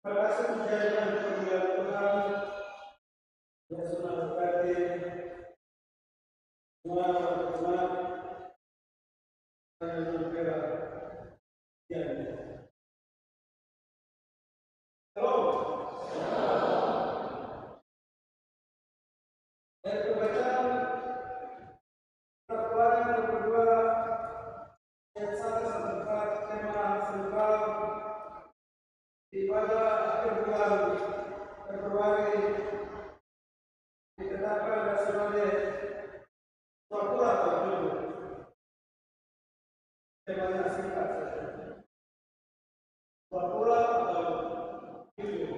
Terasa kejadian kemuliaan Tuhan yang sudah berkati semua teman-teman yang berbeda. Halo. Dari pembacaan peraturan yang kedua ayat 1-4 tema sentral ibadah akhir bulan Februari ditetapkan sebagai pura-pura atau jujur. Temanya singkat saja. Pura-pura atau jujur.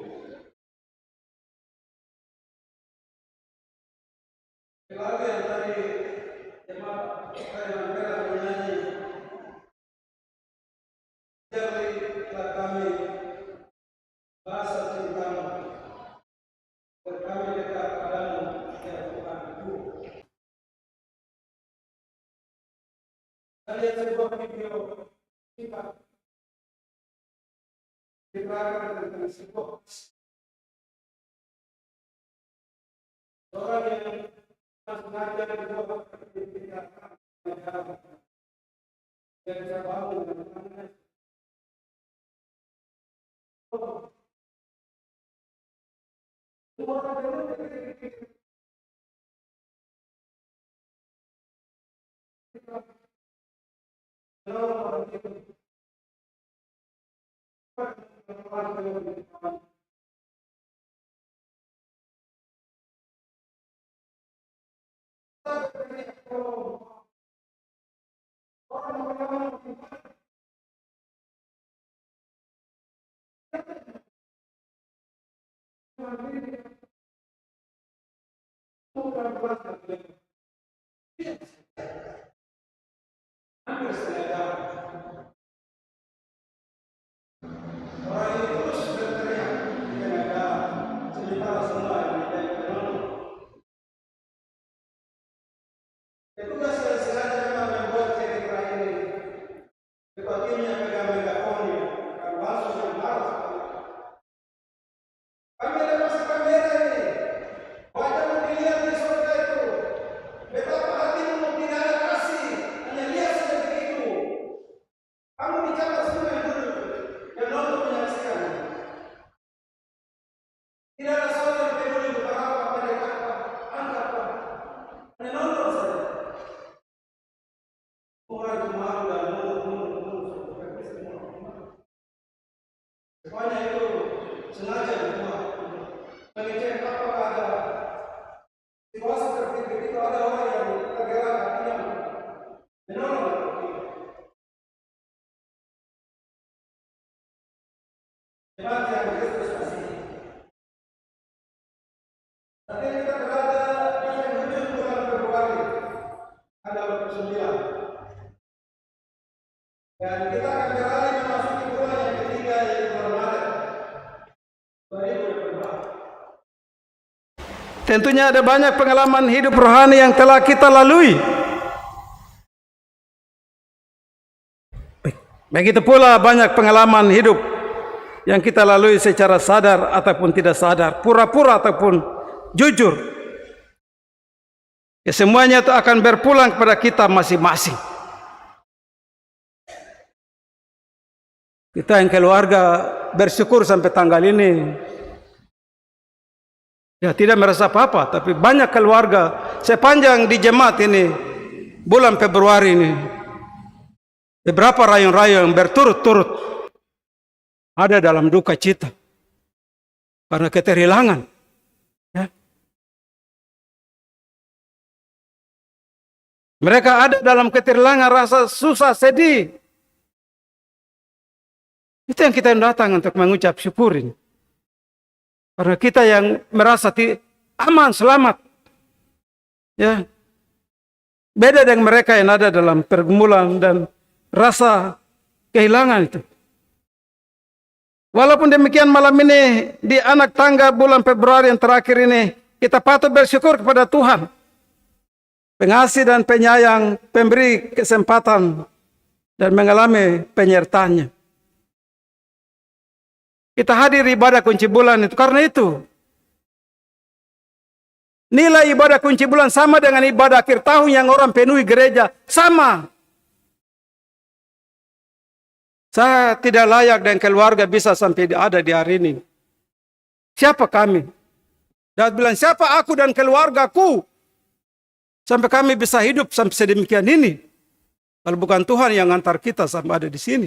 Lagu yang tadi tema saya menyanyi jadilah kami bahasa cintamu dan kami dekat padamu ya Tuhanku. Ada sebuah video kita diterangkan tentang sebuah orang yang sengaja dibuat ketika dan saya bangun dengan semuanya itu sengaja dibuat mengecek apakah ada situasi tertentu itu ada orang yang tergerak hatinya menolong. Jemaat yang Kristus kasih. Saat ini kita berada di ujung bulan Februari tanggal 29 dan kita akan beralih memasuki bulan yang ketiga yaitu bulan Maret 2022. Tentunya ada banyak pengalaman hidup rohani yang telah kita lalui. Begitu pula banyak pengalaman hidup yang kita lalui secara sadar ataupun tidak sadar, pura-pura ataupun jujur. Ya, semuanya itu akan berpulang kepada kita masing-masing. Kita yang keluarga bersyukur sampai tanggal ini. Ya, tidak merasa apa-apa, tapi banyak keluarga sepanjang di jemaat ini bulan Februari ini beberapa rayon-rayon yang berturut-turut ada dalam duka cita karena keterhilangan. Ya. Mereka ada dalam keterhilangan, rasa susah, sedih. Itu yang kita datang untuk mengucap syukur ini. Karena kita yang merasa aman, selamat. Ya. Beda dengan mereka yang ada dalam pergumulan dan rasa kehilangan itu. Walaupun demikian malam ini di anak tangga bulan Februari yang terakhir ini kita patut bersyukur kepada Tuhan. Pengasih dan penyayang, pemberi kesempatan dan mengalami penyertaannya. kita hadir ibadah kunci bulan itu. Karena itu, nilai ibadah kunci bulan sama dengan ibadah akhir tahun yang orang penuhi gereja. Sama. Saya tidak layak dan keluarga bisa sampai ada di hari ini. Siapa kami? Dan bilang, siapa aku dan keluargaku? Sampai kami bisa hidup sampai sedemikian ini. Kalau bukan Tuhan yang antar kita sampai ada di sini.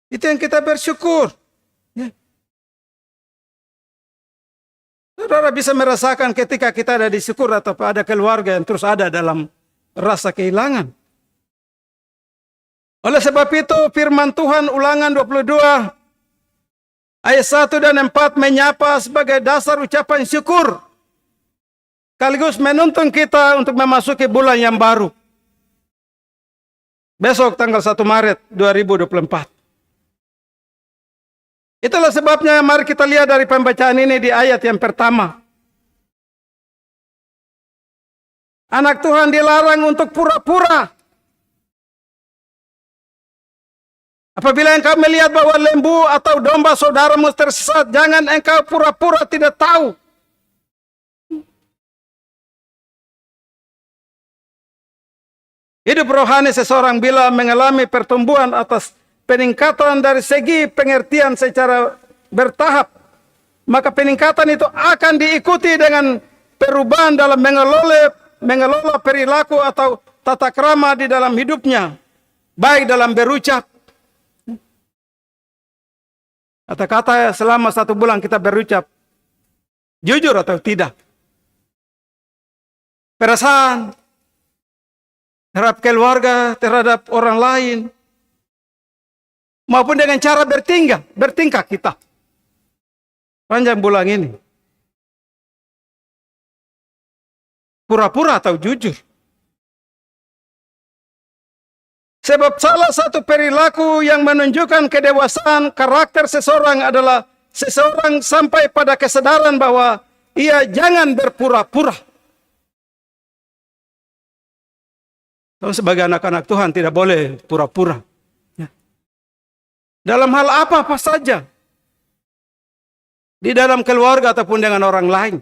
Itu yang kita bersyukur. Ya. Saudara bisa merasakan ketika kita ada di syukur atau ada keluarga yang terus ada dalam rasa kehilangan. Oleh sebab itu firman Tuhan Ulangan 22 ayat 1 dan 4 menyapa sebagai dasar ucapan syukur. Sekaligus menuntun kita untuk memasuki bulan yang baru. Besok tanggal 1 Maret 2024. Itulah sebabnya mari kita lihat dari pembacaan ini di ayat yang pertama. Anak Tuhan dilarang untuk pura-pura. Apabila engkau melihat bahwa lembu atau domba saudaramu tersesat, jangan engkau pura-pura tidak tahu. Hidup rohani seseorang bila mengalami pertumbuhan atas peningkatan dari segi pengertian secara bertahap, maka peningkatan itu akan diikuti dengan perubahan dalam mengelola perilaku atau tata krama di dalam hidupnya, baik dalam berucap. Kata-kata selama 1 bulan kita berucap jujur atau tidak. Perasaan terhadap keluarga, terhadap orang lain, maupun dengan cara bertingkah kita. Panjang bulan ini. Pura-pura atau jujur. Sebab salah satu perilaku yang menunjukkan kedewasaan karakter seseorang adalah seseorang sampai pada kesadaran bahwa ia jangan berpura-pura. Sebagai anak-anak Tuhan tidak boleh pura-pura. Dalam hal apa saja. Di dalam keluarga ataupun dengan orang lain.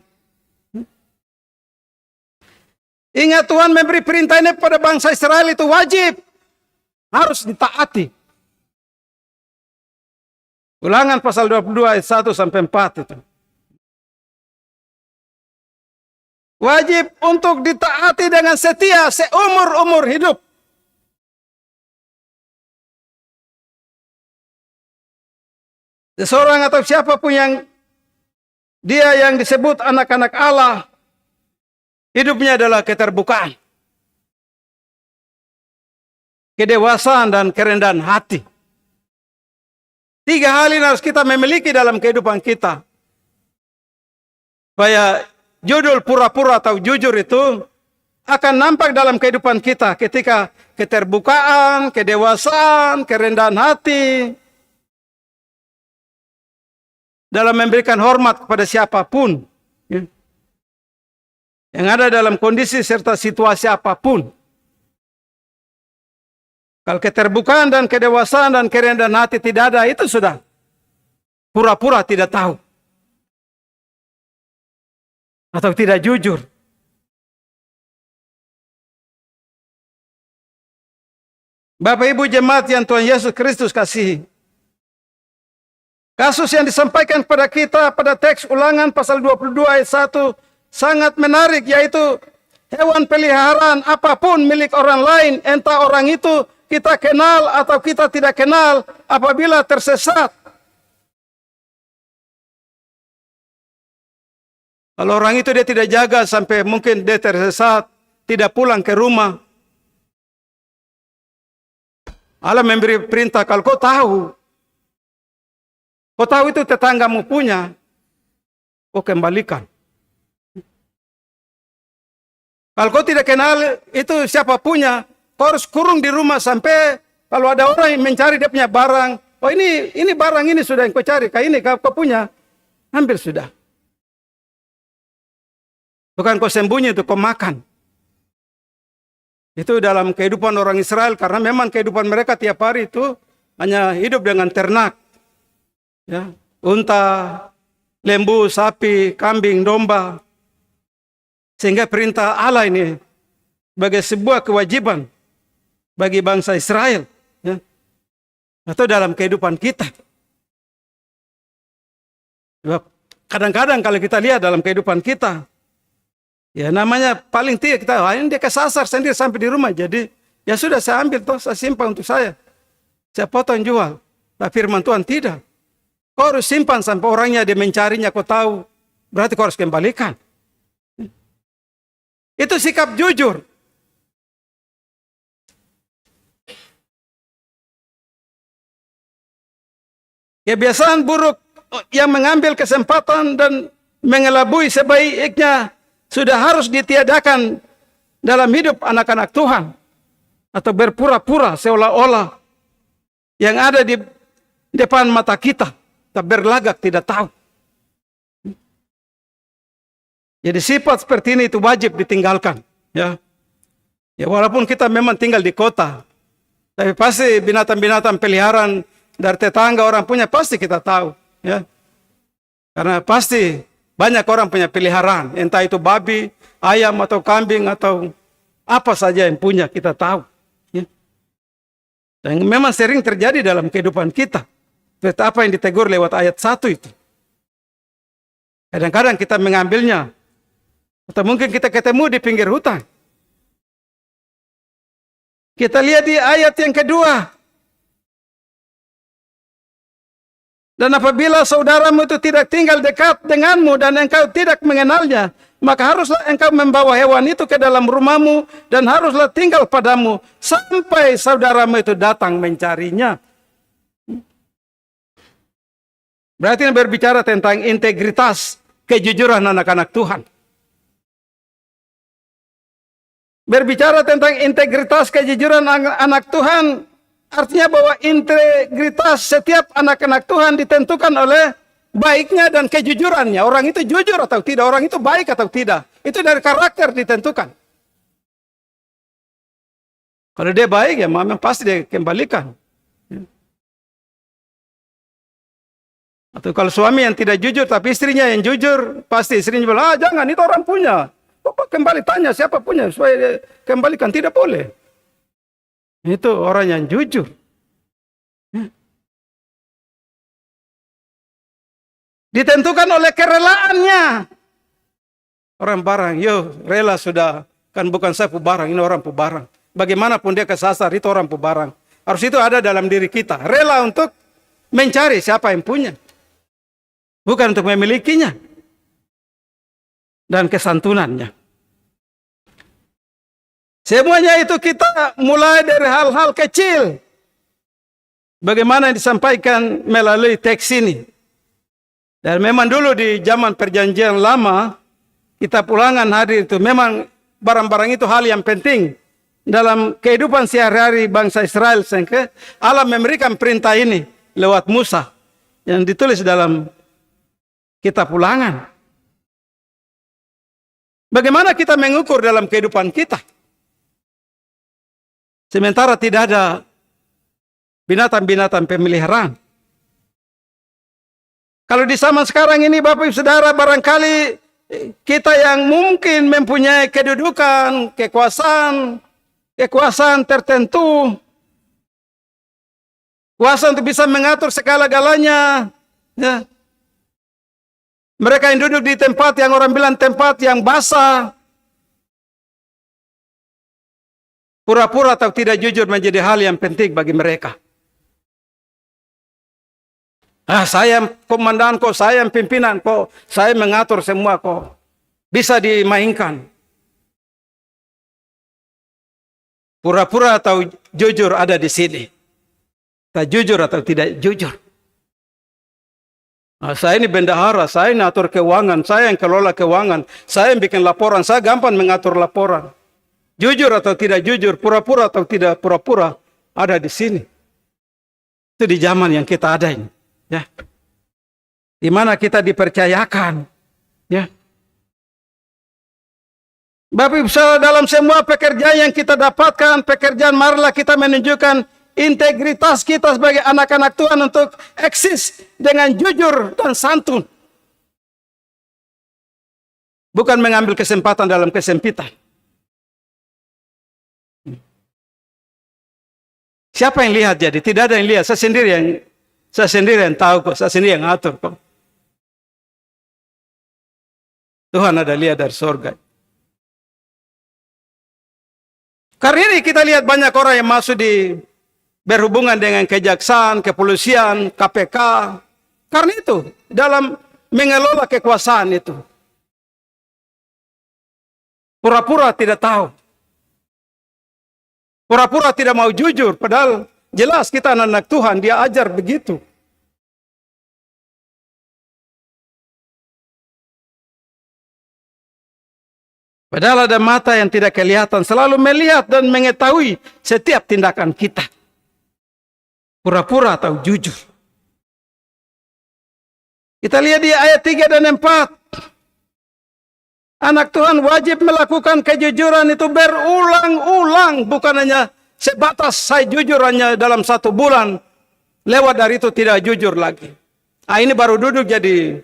Ingat Tuhan memberi perintah ini pada bangsa Israel itu wajib. Harus ditaati. Ulangan pasal 22 ayat 1 sampai 4 itu. Wajib untuk ditaati dengan setia seumur-umur hidup. Seseorang atau siapapun yang disebut anak-anak Allah, hidupnya adalah keterbukaan, kedewasaan dan kerendahan hati. 3 hal ini harus kita memiliki dalam kehidupan kita. Supaya judul pura-pura atau jujur itu akan nampak dalam kehidupan kita ketika keterbukaan, kedewasaan, kerendahan hati, dalam memberikan hormat kepada siapapun, ya, yang ada dalam kondisi serta situasi apapun. Kalau keterbukaan dan kedewasaan dan kerendahan hati tidak ada, itu sudah pura-pura tidak tahu. Atau tidak jujur. Bapak Ibu jemaat yang Tuhan Yesus Kristus kasihi. Kasus yang disampaikan kepada kita pada teks Ulangan pasal 22 ayat 1 sangat menarik, yaitu hewan peliharaan apapun milik orang lain, entah orang itu kita kenal atau kita tidak kenal, apabila tersesat. Kalau orang itu dia tidak jaga sampai mungkin dia tersesat, tidak pulang ke rumah. Allah memberi perintah, kalau kau tahu itu tetanggamu punya, kau kembalikan. Kalau kau tidak kenal itu siapa punya, kau harus kurung di rumah sampai kalau ada orang yang mencari dia punya barang. Oh ini barang ini sudah yang kau cari, kayak ini kau punya, ambil sudah. Bukan kau sembunyi itu kau makan. Itu dalam kehidupan orang Israel, karena memang kehidupan mereka tiap hari itu hanya hidup dengan ternak. ya, unta, lembu, sapi, kambing, domba. Sehingga perintah Allah ini sebagai sebuah kewajiban bagi bangsa Israel, ya, atau dalam kehidupan kita. Kadang-kadang kalau kita lihat dalam kehidupan kita, ya namanya paling tidak kita, ini dia kesasar sendiri sampai di rumah. Jadi ya sudah saya ambil toh, saya simpan untuk saya potong jual. Tapi firman Tuhan tidak. Kau harus simpan sampai orangnya dia mencarinya, kau tahu, berarti kau harus kembalikan. Itu sikap jujur. Kebiasaan buruk yang mengambil kesempatan dan mengelabui sebaiknya sudah harus ditiadakan dalam hidup anak-anak Tuhan. Atau berpura-pura seolah-olah yang ada di depan mata kita, tak berlagak tidak tahu. Jadi sifat seperti ini itu wajib ditinggalkan. Ya, walaupun kita memang tinggal di kota, tapi pasti binatang-binatang peliharaan dari tetangga orang punya pasti kita tahu. Ya, karena pasti banyak orang punya peliharaan, entah itu babi, ayam atau kambing atau apa saja yang punya kita tahu. Ya. Dan memang sering terjadi dalam kehidupan kita. Seperti apa yang ditegur lewat ayat 1 itu. Kadang-kadang kita mengambilnya, atau mungkin kita ketemu di pinggir hutan. Kita lihat di ayat yang kedua. Dan apabila saudaramu itu tidak tinggal dekat denganmu dan engkau tidak mengenalnya, maka haruslah engkau membawa hewan itu ke dalam rumahmu dan haruslah tinggal padamu sampai saudaramu itu datang mencarinya. Berarti ini berbicara tentang integritas, kejujuran anak-anak Tuhan. Berbicara tentang integritas, kejujuran anak Tuhan, artinya bahwa integritas setiap anak-anak Tuhan ditentukan oleh baiknya dan kejujurannya. Orang itu jujur atau tidak, orang itu baik atau tidak. Itu dari karakter ditentukan. Kalau dia baik ya memang pasti dia kembalikan. Atau kalau suami yang tidak jujur tapi istrinya yang jujur, pasti istrinya bilang, jangan itu orang punya. Bapak kembali tanya siapa punya supaya dia kembalikan, tidak boleh. Itu orang yang jujur. Ditentukan oleh kerelaannya. Orang barang, rela sudah, kan bukan saya barang, ini orang barang. Bagaimanapun dia kesasar, itu orang barang. Harus itu ada dalam diri kita. Rela untuk mencari siapa yang punya. Bukan untuk memilikinya. Dan kesantunannya. Semuanya itu kita mulai dari hal-hal kecil. Bagaimana yang disampaikan melalui teks ini. Dan memang dulu di zaman perjanjian lama, kitab Ulangan hadir itu. Memang barang-barang itu hal yang penting. Dalam kehidupan sehari-hari bangsa Israel. Sehingga Allah memberikan perintah ini lewat Musa. Yang ditulis dalam kitab Ulangan. Bagaimana kita mengukur dalam kehidupan kita? Sementara tidak ada binatang-binatang pemeliharaan. Kalau di zaman sekarang ini Bapak Ibu Saudara, barangkali kita yang mungkin mempunyai kedudukan, kekuasaan tertentu, kuasa untuk bisa mengatur segala-galanya, ya. Mereka yang duduk di tempat yang orang bilang tempat yang basah, pura-pura atau tidak jujur menjadi hal yang penting bagi mereka. Saya komandan kok, saya pimpinan kok, saya mengatur semua kok. Bisa dimainkan. Pura-pura atau jujur ada di sini. Tak jujur atau tidak jujur. Saya ini bendahara, saya ini atur keuangan, saya yang kelola keuangan, saya yang bikin laporan, saya gampang mengatur laporan. Jujur atau tidak jujur, pura-pura atau tidak pura-pura, ada di sini. Itu di zaman yang kita ada ini. Ya. Di mana kita dipercayakan. Ya. Bapak Ibu Saudara, dalam semua pekerjaan yang kita dapatkan, pekerjaan marilah kita menunjukkan integritas kita sebagai anak-anak Tuhan untuk eksis dengan jujur dan santun. Bukan mengambil kesempatan dalam kesempitan. Siapa yang lihat jadi? Tidak ada yang lihat. Saya sendiri yang tahu kok. Saya sendiri yang atur kok. Tuhan ada lihat dari surga. Karena ini kita lihat banyak orang yang masuk berhubungan dengan kejaksaan, kepolisian, KPK. Karena itu, dalam mengelola kekuasaan itu. Pura-pura tidak tahu. Pura-pura tidak mau jujur, padahal jelas kita anak-anak Tuhan, dia ajar begitu. Padahal ada mata yang tidak kelihatan, selalu melihat dan mengetahui setiap tindakan kita. Pura-pura atau jujur. Kita lihat di ayat 3 dan 4. Anak Tuhan wajib melakukan kejujuran itu berulang-ulang. Bukan hanya sebatas saya jujur hanya dalam 1 bulan. Lewat dari itu tidak jujur lagi. Ini baru duduk jadi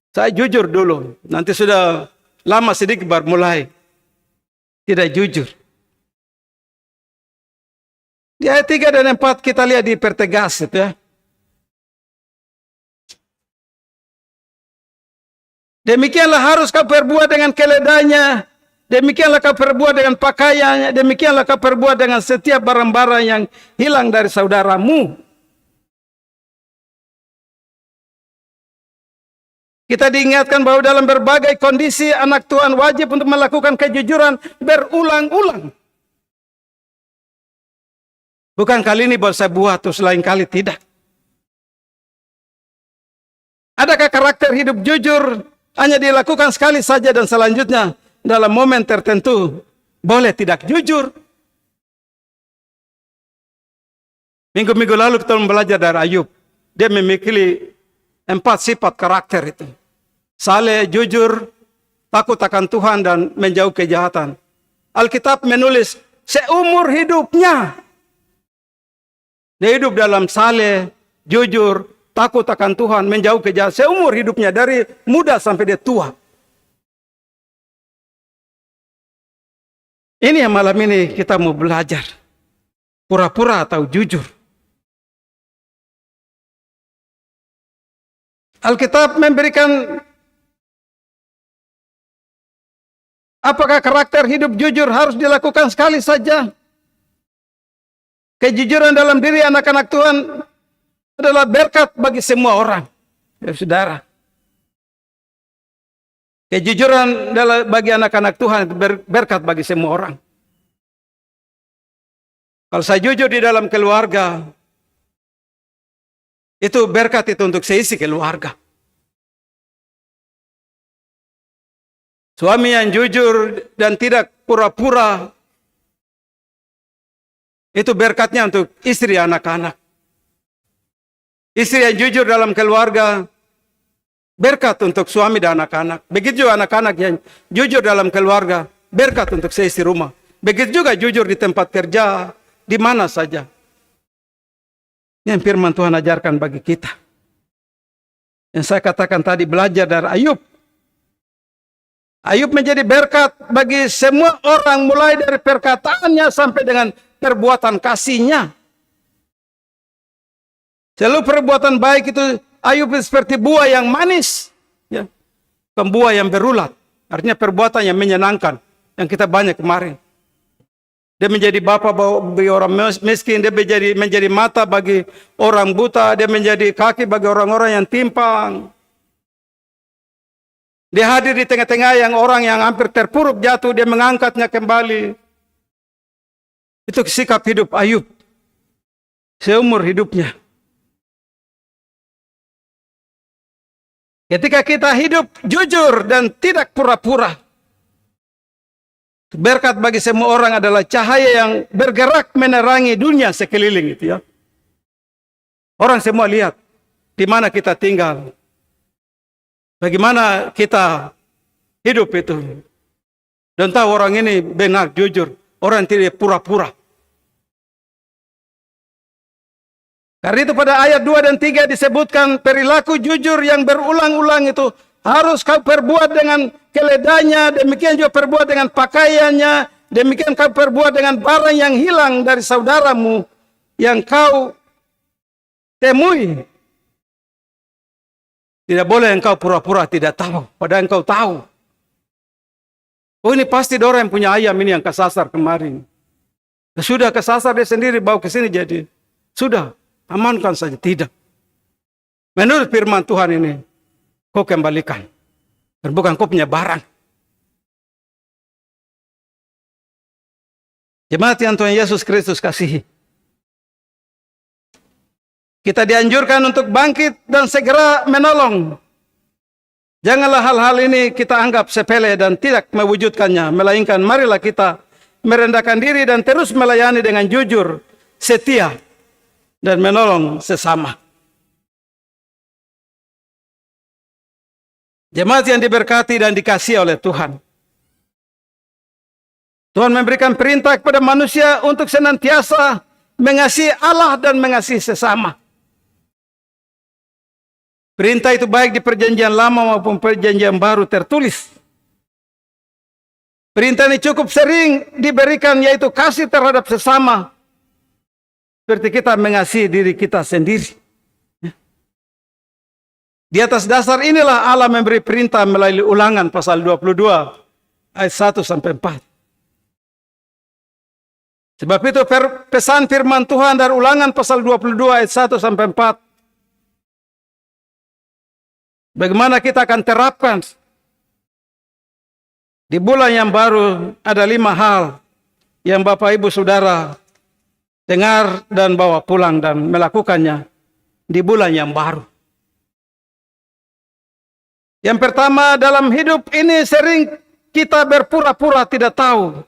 saya jujur dulu. Nanti sudah lama sedikit baru mulai tidak jujur. Di ayat 3 dan 4 kita lihat dipertegas itu ya. Demikianlah harus kau perbuat dengan keledainya. Demikianlah kau perbuat dengan pakaiannya. Demikianlah kau perbuat dengan setiap barang-barang yang hilang dari saudaramu. Kita diingatkan bahwa dalam berbagai kondisi anak Tuhan wajib untuk melakukan kejujuran berulang-ulang. Bukan kali ini baru saya buat, terus lain kali tidak. Adakah karakter hidup jujur hanya dilakukan sekali saja dan selanjutnya dalam momen tertentu boleh tidak jujur? Minggu-minggu lalu kita belajar dari Ayub. Dia memiliki 4 sifat karakter itu. Saleh, jujur, takut akan Tuhan, dan menjauh kejahatan. Alkitab menulis seumur hidupnya. Dia hidup dalam saleh, jujur, takut akan Tuhan, menjauh kejahatan. Seumur hidupnya, dari muda sampai dia tua. Ini yang malam ini kita mau belajar. Pura-pura atau jujur. Alkitab memberikan apakah karakter hidup jujur harus dilakukan sekali saja? Kejujuran dalam diri anak-anak Tuhan adalah berkat bagi semua orang. Ya, saudara. Kejujuran bagi anak-anak Tuhan berkat bagi semua orang. Kalau saya jujur di dalam keluarga, itu berkat itu untuk seisi keluarga. Suami yang jujur dan tidak pura-pura, itu berkatnya untuk istri anak-anak. Istri yang jujur dalam keluarga, berkat untuk suami dan anak-anak. Begitu juga anak-anak yang jujur dalam keluarga, berkat untuk seisi rumah. Begitu juga jujur di tempat kerja, di mana saja. Yang firman Tuhan ajarkan bagi kita. Yang saya katakan tadi, belajar dari Ayub. Ayub menjadi berkat bagi semua orang, mulai dari perkataannya sampai dengan perbuatan kasihnya. Selalu perbuatan baik itu, Ayub seperti buah yang manis, ya. Bukan buah yang berulat. Artinya perbuatan yang menyenangkan, yang kita banyak kemarin. Dia menjadi bapa bagi orang miskin, dia menjadi mata bagi orang buta, dia menjadi kaki bagi orang-orang yang timpang. Dia hadir di tengah-tengah yang orang yang hampir terpuruk jatuh, dia mengangkatnya kembali. Itu sikap hidup Ayub seumur hidupnya. Ketika kita hidup jujur dan tidak pura-pura, berkat bagi semua orang adalah cahaya yang bergerak menerangi dunia sekeliling itu ya. Orang semua lihat di mana kita tinggal. Bagaimana kita hidup itu. Dan tahu orang ini benar, jujur. Orang tidak pura-pura. Karena itu pada ayat 2 dan 3 disebutkan perilaku jujur yang berulang-ulang itu harus kau perbuat dengan keledainya, demikian juga perbuat dengan pakaiannya, demikian kau perbuat dengan barang yang hilang dari saudaramu yang kau temui. Tidak boleh engkau pura-pura tidak tahu, padahal engkau tahu. Oh, ini pasti orang yang punya ayam ini yang kesasar kemarin. Sudah kesasar dia sendiri bawa ke sini, jadi sudah amankan saja. Tidak. Menurut firman Tuhan ini, kau kembalikan. Dan bukan kau punya barang. Jemaat yang Tuhan Yesus Kristus kasihi. Kita dianjurkan untuk bangkit dan segera menolong. Janganlah hal-hal ini kita anggap sepele dan tidak mewujudkannya. Melainkan marilah kita merendahkan diri dan terus melayani dengan jujur, setia, dan menolong sesama. Jemaat yang diberkati dan dikasihi oleh Tuhan. Tuhan memberikan perintah kepada manusia untuk senantiasa mengasihi Allah dan mengasihi sesama. Perintah itu baik di perjanjian lama maupun perjanjian baru tertulis. Perintah ini cukup sering diberikan, yaitu kasih terhadap sesama. Seperti kita mengasihi diri kita sendiri. Di atas dasar inilah Allah memberi perintah melalui Ulangan pasal 22 ayat 1 sampai 4. Sebab itu pesan firman Tuhan dari Ulangan pasal 22 ayat 1 sampai 4. Bagaimana kita akan terapkan di bulan yang baru? Ada 5 hal yang Bapak Ibu Saudara dengar dan bawa pulang dan melakukannya di bulan yang baru. Yang pertama, dalam hidup ini sering kita berpura-pura tidak tahu.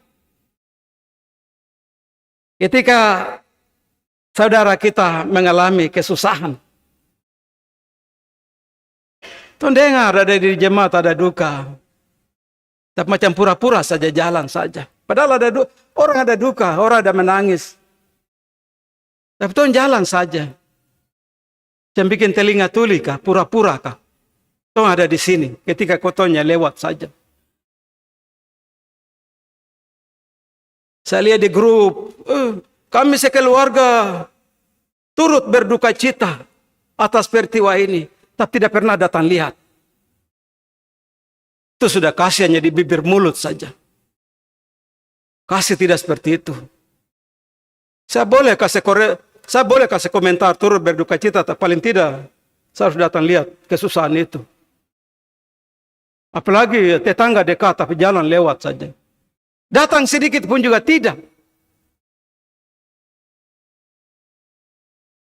Ketika saudara kita mengalami kesusahan, tuh dengar ada di jemaat ada duka, tapi macam pura-pura saja jalan saja. Padahal ada orang ada duka, orang ada menangis, tapi tuh jalan saja. Jangan bikin telinga tuli kah, pura-pura kah? Tuh ada di sini, ketika kotonya lewat saja. Saya lihat di grup, kami sekeluarga turut berduka cita atas peristiwa ini, tapi tidak pernah datang lihat. Itu sudah kasihnya di bibir mulut saja. Kasih tidak seperti itu. Saya boleh kasih komentar turut berduka cita, tapi paling tidak saya harus datang lihat kesusahan itu. Apalagi tetangga dekat tapi jalan lewat saja. Datang sedikit pun juga tidak.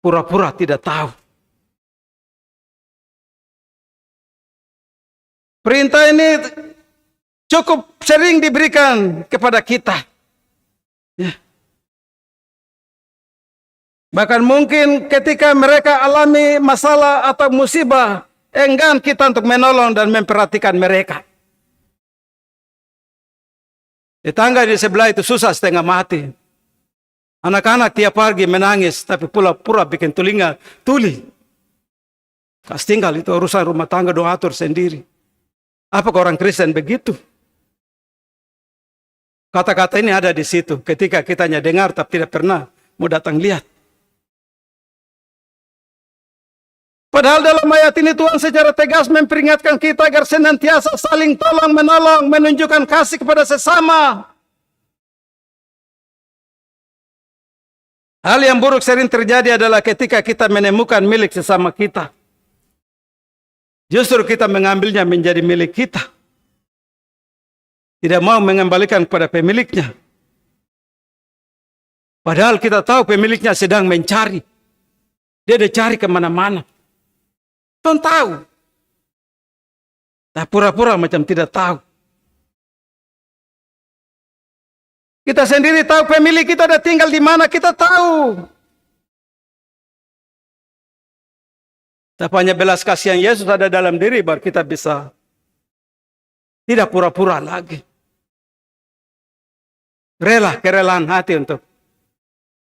Pura-pura tidak tahu. Perintah ini cukup sering diberikan kepada kita. Ya. Bahkan mungkin ketika mereka alami masalah atau musibah, enggan kita untuk menolong dan memperhatikan mereka. Tetangga di sebelah itu susah setengah mati. Anak-anak tiap pagi menangis, tapi pura-pura bikin telinga tuli. Kas tinggal itu urusan rumah tangga, doa atur sendiri. Apakah orang Kristen begitu? Kata-kata ini ada di situ. Ketika kitanya dengar, tapi tidak pernah mau datang lihat. Padahal dalam ayat ini Tuhan secara tegas memperingatkan kita agar senantiasa saling tolong menolong, menunjukkan kasih kepada sesama. Hal yang buruk sering terjadi adalah ketika kita menemukan milik sesama kita. Justru kita mengambilnya menjadi milik kita. Tidak mau mengembalikan kepada pemiliknya. Padahal kita tahu pemiliknya sedang mencari. Dia ada cari kemana-mana. Tuhan tahu. Nah, pura-pura macam tidak tahu. Kita sendiri tahu pemilik kita ada tinggal di mana, kita tahu. Tapi hanya belas kasihan Yesus ada dalam diri, baru kita bisa tidak pura-pura lagi. Rela, kerelaan hati untuk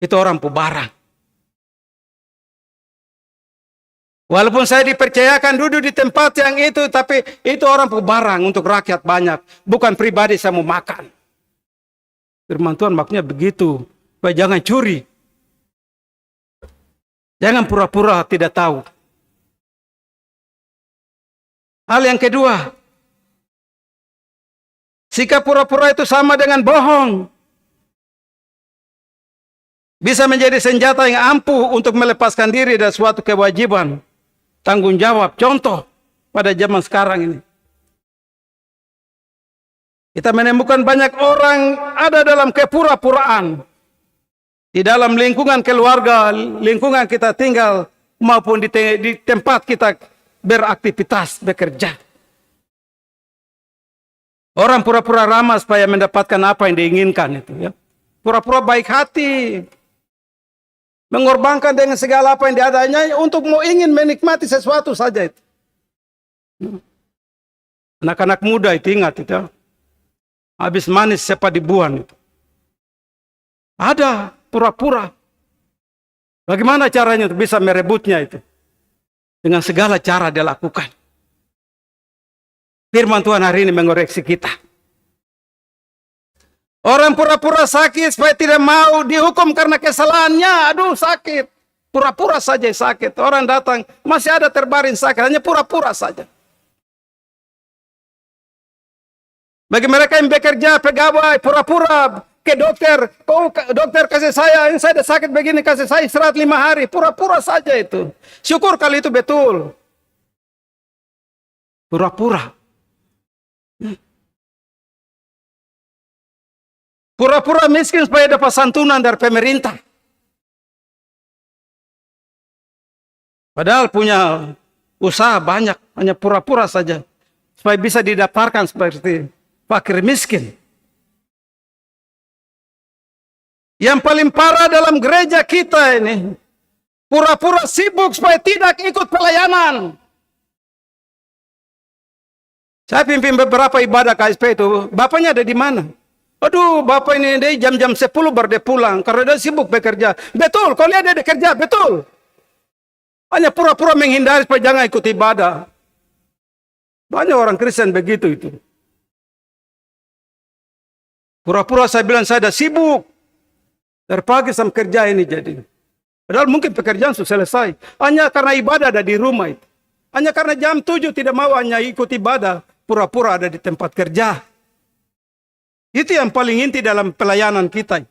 itu orang pubarang. Walaupun saya dipercayakan duduk di tempat yang itu, tapi itu orang barang untuk rakyat banyak. Bukan pribadi saya mau makan. Firman Tuhan maksudnya begitu. Supaya jangan curi. Jangan pura-pura tidak tahu. Hal yang kedua, sikap pura-pura itu sama dengan bohong. Bisa menjadi senjata yang ampuh untuk melepaskan diri dari suatu kewajiban. Tanggung jawab. Contoh pada zaman sekarang ini. Kita menemukan banyak orang ada dalam kepura-puraan. Di dalam lingkungan keluarga, lingkungan kita tinggal, maupun di tempat kita beraktivitas, bekerja. Orang pura-pura ramah supaya mendapatkan apa yang diinginkan itu, ya. Pura-pura baik hati. Mengorbankan dengan segala apa yang diadanya untuk mau ingin menikmati sesuatu saja itu. Anak-anak muda itu ingat itu. Habis manis siapa dibuang itu. Ada pura-pura. Bagaimana caranya untuk bisa merebutnya itu? Dengan segala cara dia lakukan. Firman Tuhan hari ini mengoreksi kita. Orang pura-pura sakit supaya tidak mau dihukum karena kesalahannya. Aduh sakit. Pura-pura saja sakit. Orang datang masih ada terbaring sakit. Hanya pura-pura saja. Bagi mereka yang bekerja, pegawai, pura-pura ke dokter. Oh dokter kasih saya, ini saya ada sakit begini, kasih saya istirahat 5 hari. Pura-pura saja itu. Syukur kali itu betul. Pura-pura. Pura-pura miskin supaya dapat santunan dari pemerintah. Padahal punya usaha banyak, hanya pura-pura saja. Supaya bisa didaftarkan seperti fakir miskin. Yang paling parah dalam gereja kita ini, pura-pura sibuk supaya tidak ikut pelayanan. Saya pimpin beberapa ibadah KSP itu, bapaknya ada di mana? Aduh, bapak ini dia jam-jam 10 baru dia pulang karena dia sibuk bekerja. Betul, kalau dia bekerja, betul. Hanya pura-pura menghindari supaya jangan ikut ibadah. Banyak orang Kristen begitu itu. Pura-pura saya bilang saya ada sibuk. Dari pagi sampai kerja ini jadi. Padahal mungkin pekerjaan sudah selesai. Hanya karena ibadah ada di rumah itu. Hanya karena jam 7 tidak mau hanya ikut ibadah. Pura-pura ada di tempat kerja. Itu yang paling inti dalam pelayanan kita.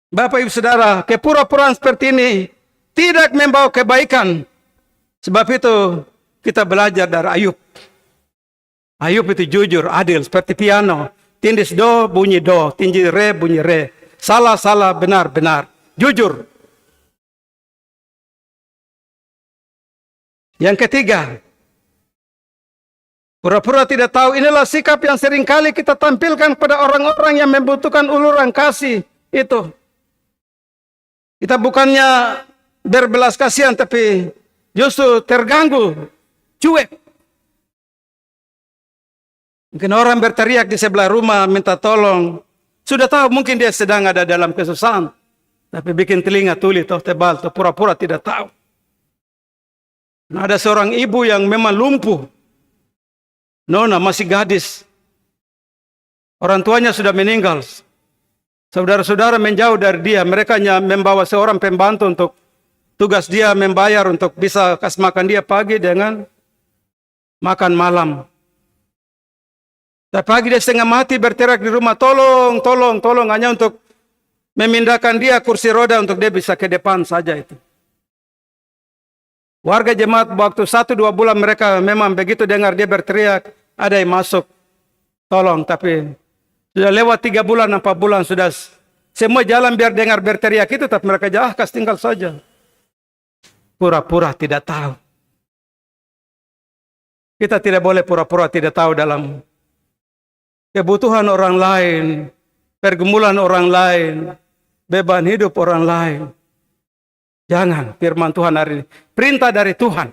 Bapak Ibu Saudara, kepura-puraan seperti ini tidak membawa kebaikan. Sebab itu kita belajar dari Ayub. Ayub itu jujur, adil, seperti piano. Tindis do, bunyi do. Tindis re, bunyi re. Salah, salah, benar, benar. Jujur. Yang ketiga, pura-pura tidak tahu. Inilah sikap yang seringkali kita tampilkan pada orang-orang yang membutuhkan uluran kasih. Itu. Kita bukannya berbelas kasihan, tapi justru terganggu. Cuek. Mungkin orang berteriak di sebelah rumah, minta tolong. Sudah tahu mungkin dia sedang ada dalam kesusahan. Tapi bikin telinga tuli, toh tebal, toh pura-pura tidak tahu. Nah, ada seorang ibu yang memang lumpuh. Nona masih gadis. Orang tuanya sudah meninggal. Saudara-saudara menjauh dari dia. Mereka hanya membawa seorang pembantu untuk tugas dia membayar untuk bisa kasih makan dia pagi dengan makan malam. Dan pagi dia setengah mati berteriak di rumah, tolong, tolong, tolong. Hanya untuk memindahkan dia kursi roda untuk dia bisa ke depan saja itu. Warga jemaat waktu 1-2 bulan mereka memang begitu dengar dia berteriak, ada yang masuk, tolong. Tapi sudah lewat 3 bulan, 4 bulan sudah semua jalan biar dengar berteriak itu, tapi mereka kasih tinggal saja. Pura-pura tidak tahu. Kita tidak boleh pura-pura tidak tahu dalam kebutuhan orang lain, pergumulan orang lain, beban hidup orang lain. Jangan, firman Tuhan hari ini. Perintah dari Tuhan.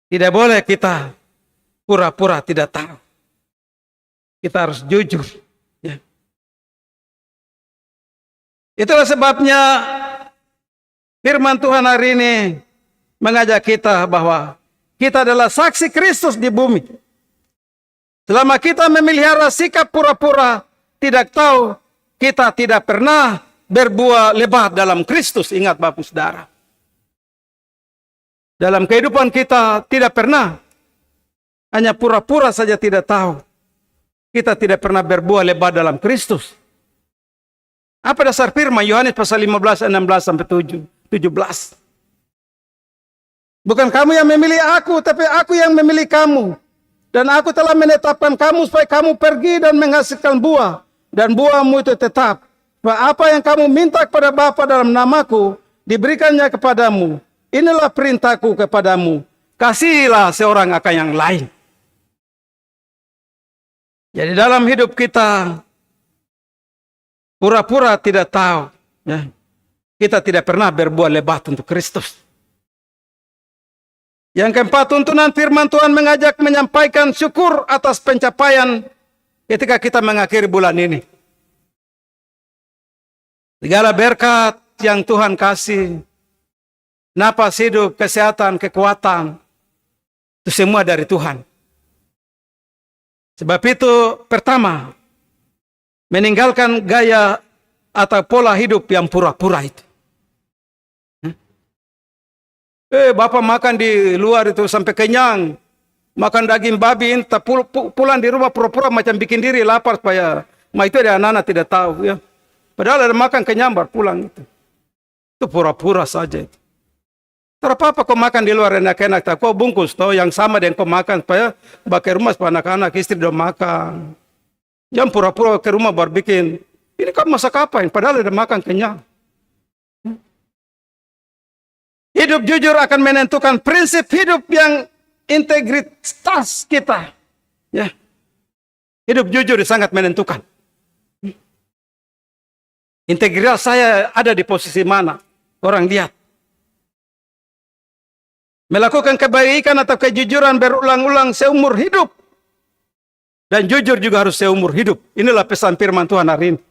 Tidak boleh kita pura-pura tidak tahu. Kita harus jujur. Ya. Itulah sebabnya firman Tuhan hari ini mengajak kita bahwa kita adalah saksi Kristus di bumi. Selama kita memelihara sikap pura-pura tidak tahu, kita tidak pernah berbuah lebat dalam Kristus. Ingat Bapak Saudara. Dalam kehidupan kita tidak pernah, hanya pura-pura saja tidak tahu. Kita tidak pernah berbuah lebat dalam Kristus. Apa dasar firman Yohanes pasal 15, 16 sampai 17? Bukan kamu yang memilih aku, tapi aku yang memilih kamu. Dan aku telah menetapkan kamu supaya kamu pergi dan menghasilkan buah. Dan buahmu itu tetap. Supaya apa yang kamu minta kepada Bapa dalam namaku, diberikannya kepadamu. Inilah perintahku kepadamu. Kasihilah seorang akan yang lain. Jadi dalam hidup kita, pura-pura tidak tahu. Ya. Kita tidak pernah berbuat lebat untuk Kristus. Yang keempat, tuntunan firman Tuhan mengajak menyampaikan syukur atas pencapaian ketika kita mengakhiri bulan ini. Segala berkat yang Tuhan kasih, napas hidup, kesehatan, kekuatan, itu semua dari Tuhan. Sebab itu, pertama, meninggalkan gaya atau pola hidup yang pura-pura itu. Bapak makan di luar itu sampai kenyang. Makan daging babi, entah pulang di rumah pura-pura macam bikin diri lapar supaya itu ada anak-anak tidak tahu. Ya. Padahal ada makan kenyang baru pulang itu. Itu pura-pura saja itu. Terapa-apa kau makan di luar enak-enak, kau bungkus toh yang sama dengan kau makan supaya pakai rumah supaya anak-anak istri udah makan. Jangan pura-pura ke rumah baru bikin. Ini kau masak apa? Padahal ada makan kenyang. Hidup jujur akan menentukan prinsip hidup yang integritas kita. Ya. Hidup jujur sangat menentukan. Integritas saya ada di posisi mana? Orang lihat. Melakukan kebaikan atau kejujuran berulang-ulang seumur hidup. Dan jujur juga harus seumur hidup. Inilah pesan firman Tuhan hari ini.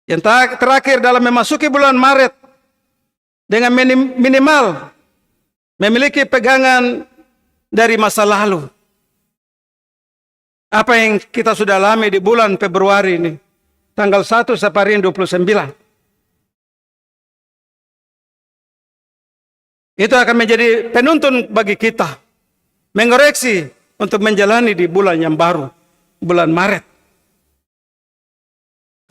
Yang terakhir dalam memasuki bulan Maret, dengan minimal memiliki pegangan dari masa lalu. Apa yang kita sudah alami di bulan Februari ini. Tanggal 1 sampai hari ini 29. Itu akan menjadi penuntun bagi kita. Mengoreksi untuk menjalani di bulan yang baru. Bulan Maret.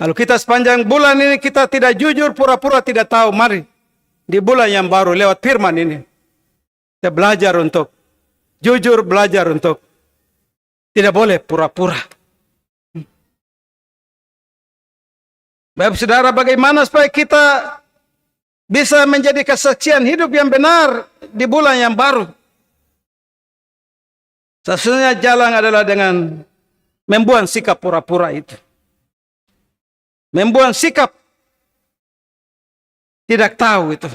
Kalau kita sepanjang bulan ini kita tidak jujur, pura-pura tidak tahu, mari. Di bulan yang baru lewat firman ini. Kita belajar untuk jujur, belajar untuk tidak boleh pura-pura. Bapak saudara, bagaimana supaya kita bisa menjadi kesaksian hidup yang benar di bulan yang baru? Satu-satunya jalan adalah dengan membuang sikap pura-pura itu. Membuang sikap tidak tahu itu.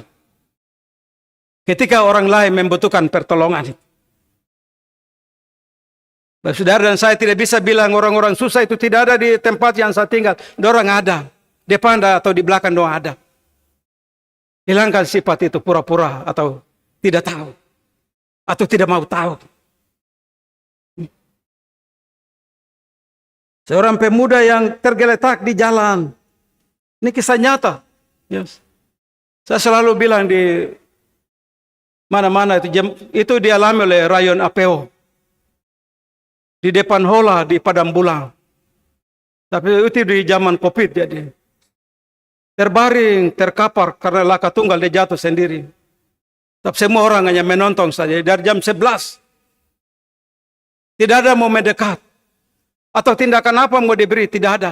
Ketika orang lain membutuhkan pertolongan. Bapak saudara dan saya tidak bisa bilang orang-orang susah itu tidak ada di tempat yang saya tinggal. Dorang ada. Depan atau di belakang doang ada. Hilangkan sifat itu pura-pura atau tidak tahu. Atau tidak mau tahu. Seorang pemuda yang tergeletak di jalan. Ini kisah nyata. Yes. Saya selalu bilang di mana-mana itu dialami oleh Rayon Apeo. Di depan Hola di Padang Bulang. Tapi itu di zaman COVID jadi. Terbaring, terkapar karena laka tunggal dia jatuh sendiri. Tapi semua orang hanya menonton saja. Dari jam 11. Tidak ada mau mendekat. Atau tindakan apa mau diberi, tidak ada.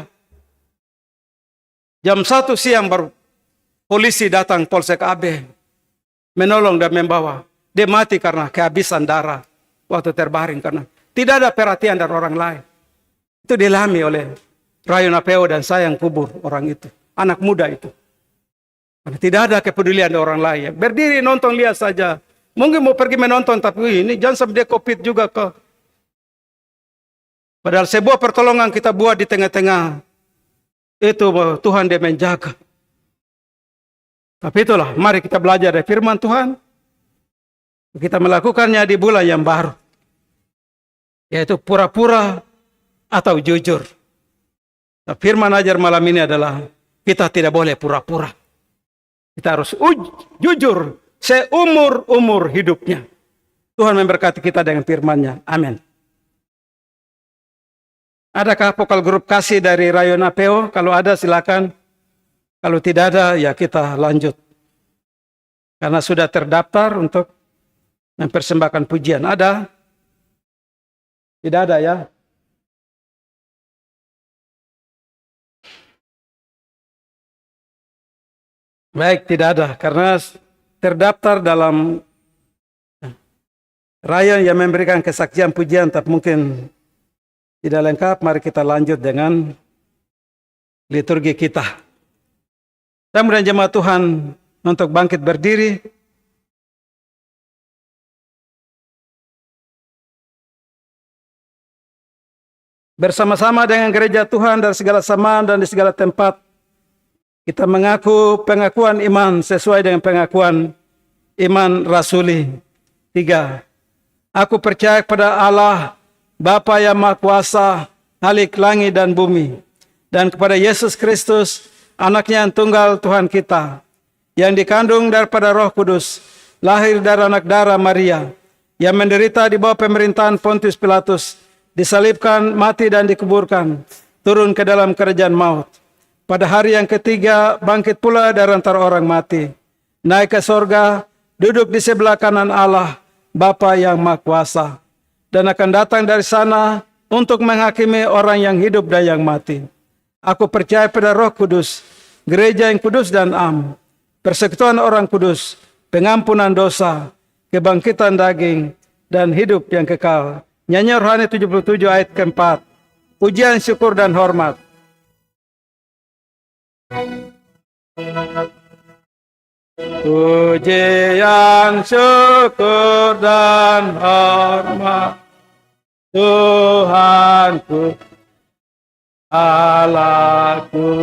Jam 1 siang baru polisi datang, Polsek AB, menolong dan membawa. Dia mati karena kehabisan darah waktu terbaring karena tidak ada perhatian dari orang lain. Itu dialami oleh Rayon Apeo dan saya yang kubur orang itu, anak muda itu. Karena tidak ada kepedulian dari orang lain. Berdiri nonton lihat saja. Mungkin mau pergi menonton tapi ini jangan sampai dia COVID juga ke. Padahal sebuah pertolongan kita buat di tengah-tengah itu Tuhan dia menjaga. Tapi itulah, mari kita belajar dari firman Tuhan. Kita melakukannya di bulan yang baru, yaitu pura-pura atau jujur. Nah, firman ajar malam ini adalah kita tidak boleh pura-pura. Kita harus jujur seumur-umur hidupnya. Tuhan memberkati kita dengan firman-Nya. Amin. Adakah vokal grup kasih dari Rayon Apeo? Kalau ada silakan. Kalau tidak ada ya kita lanjut. Karena sudah terdaftar untuk mempersembahkan pujian. Ada? Tidak ada ya? Baik, tidak ada. Karena terdaftar dalam Rayon yang memberikan kesaksian pujian, tapi mungkin tidak lengkap. Mari kita lanjut dengan liturgi kita. Kemudian jemaat Tuhan untuk bangkit berdiri. Bersama-sama dengan gereja Tuhan dari segala zaman dan di segala tempat, kita mengaku pengakuan iman sesuai dengan pengakuan iman rasuli. 3. Aku percaya kepada Allah, Bapa yang Maha Kuasa, Halik langit dan bumi, dan kepada Yesus Kristus, Anaknya yang tunggal Tuhan kita, yang dikandung daripada Roh Kudus, lahir dari anak darah Maria, yang menderita di bawah pemerintahan Pontius Pilatus, disalibkan, mati dan dikuburkan, turun ke dalam kerajaan maut. Pada hari yang ketiga, bangkit pula dari antara orang mati, naik ke sorga, duduk di sebelah kanan Allah, Bapa yang Maha Kuasa, dan akan datang dari sana untuk menghakimi orang yang hidup dan yang mati. Aku percaya pada Roh Kudus, gereja yang kudus dan am, persekutuan orang kudus, pengampunan dosa, kebangkitan daging, dan hidup yang kekal. Nyanyi Rohani 77 ayat keempat. Pujian, syukur, dan hormat. Pujian, syukur, dan hormat Tuhanku, Allahku.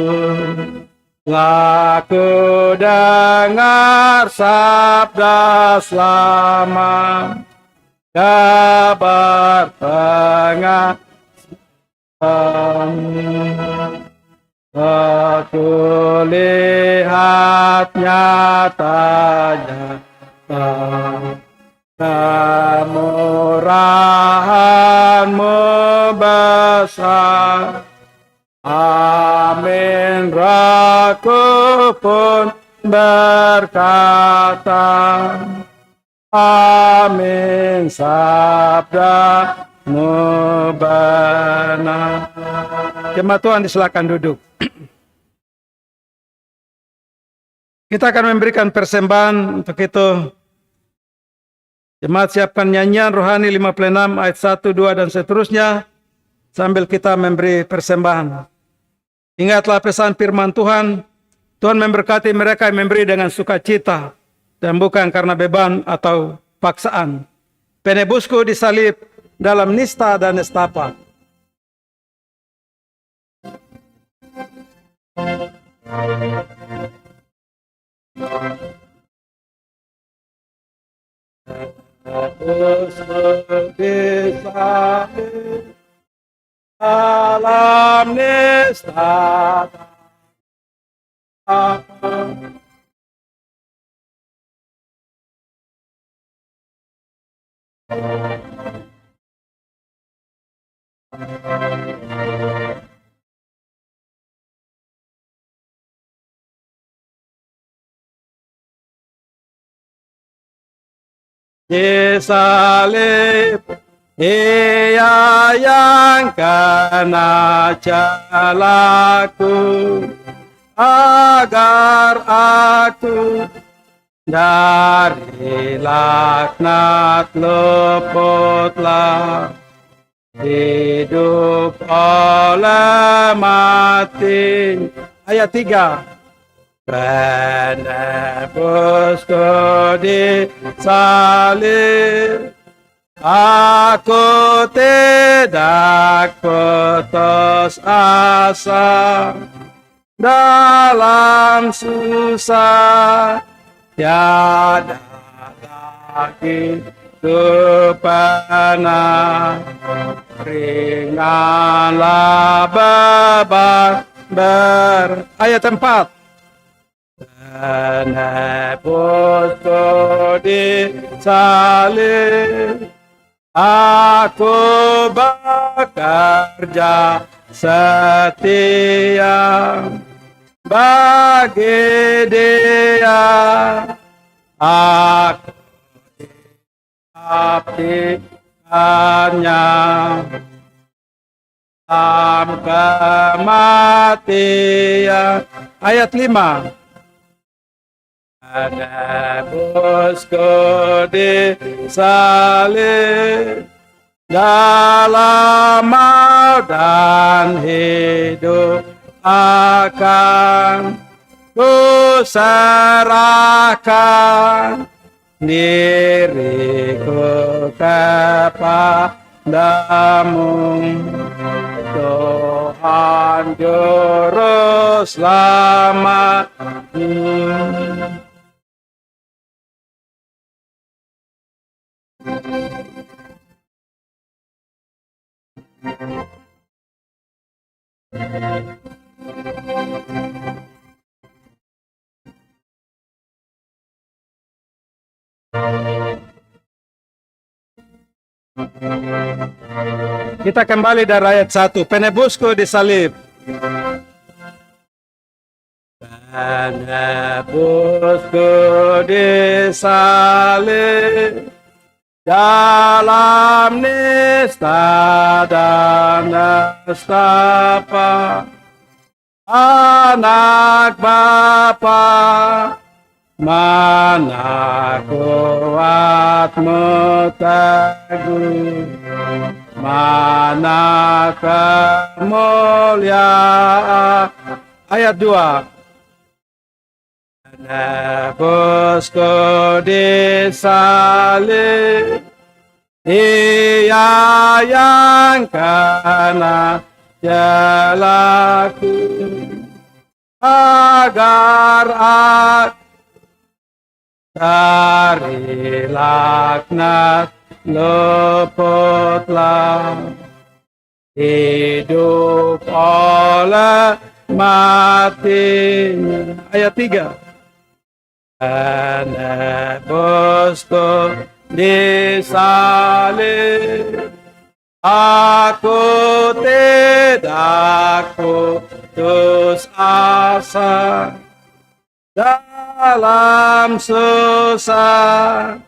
Laku dengar sabda selamat, kabar pengakuan. Aku lihat nyatanya kemurahan-Mu besar. Amin. Rohku pun berkata, amin. Sabda-Mu benar. Jemaat Tuhan disilakan duduk. Kita akan memberikan persembahan untuk itu. Jemaat siapkan nyanyian rohani 56 ayat 1, 2 dan seterusnya sambil kita memberi persembahan. Ingatlah pesan firman Tuhan. Tuhan memberkati mereka yang memberi dengan sukacita dan bukan karena beban atau paksaan. Penebusku disalib dalam nista dan nestapa. Dalam nista disalib, Ia yang kena celaku, agar aku dari laknat luputlah, hidup oleh mati. Ayat 3. Penebusku disalib, aku tidak putus asa, dalam susah, tiada lagi kepenat. Ringanlah beban ayat 4. Menebusku di salib, aku bekerja setia bagi Dia. Aku abdikannya dalam kematian. Ayat 5. Menebusku di salib, dalam maut dan hidup akan ku serahkan diriku kepadamu, Tuhan Juru Selamatku. Kita kembali dari ayat 1. Penebusku disalib. Penebusku disalib, dalam nista dan nestapa, anak Bapa, mana kuatmu teguh, mana kemuliaan. Ayat 2. Menebusku disalib, Dia yang kena jelaku, agar aku dari laknat luputlah, hidup oleh matinya. Ayat 3. Menebusku disalib, aku tidak putus asa, dalam susah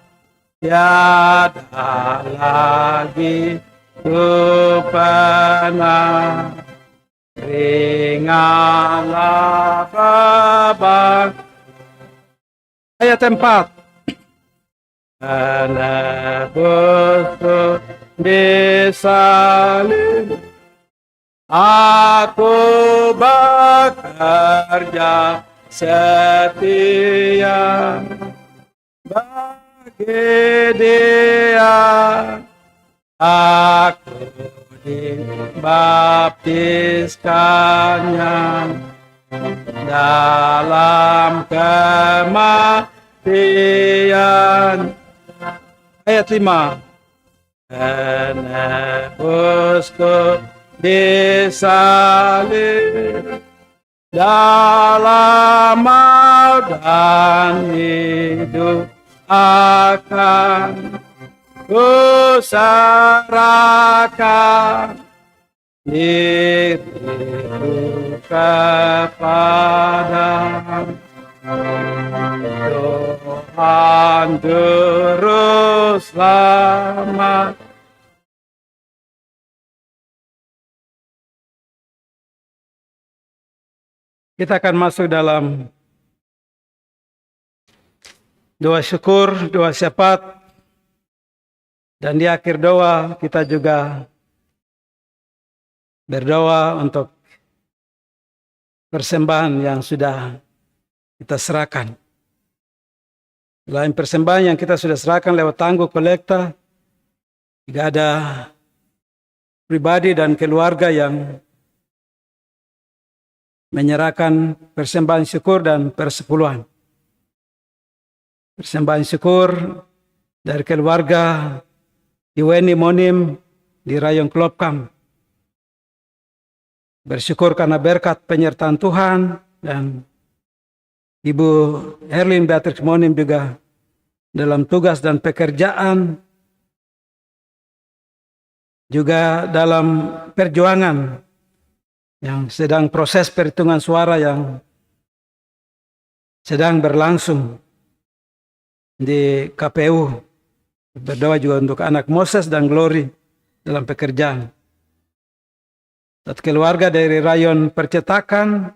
tiada lagi kepenat. Ringanlah beban. Ayat 4. Menebusku disalib, aku bekerja setia bagi Dia. Aku dibaptiskannya dalam kematian. Ayat 5. Menebusku disalib, dalam maut dan hidup akan ku serahkan diriku kepadamu, Tuhan Juru Selamat. Kita akan masuk dalam doa syukur, doa syafaat, dan di akhir doa kita juga berdoa untuk persembahan yang sudah kita serahkan. Selain persembahan yang kita sudah serahkan lewat tangguh kolekta, juga ada pribadi dan keluarga yang menyerahkan persembahan syukur dan persepuluhan. Persembahan syukur dari keluarga Iweni Monim di Rayong Klopkam. Bersyukur karena berkat penyertaan Tuhan, dan Ibu Herlin Beatrix Monim juga dalam tugas dan pekerjaan, juga dalam perjuangan yang sedang proses perhitungan suara yang sedang berlangsung di KPU. Berdoa juga untuk anak Moses dan Glory dalam pekerjaan. Dan keluarga dari rayon percetakan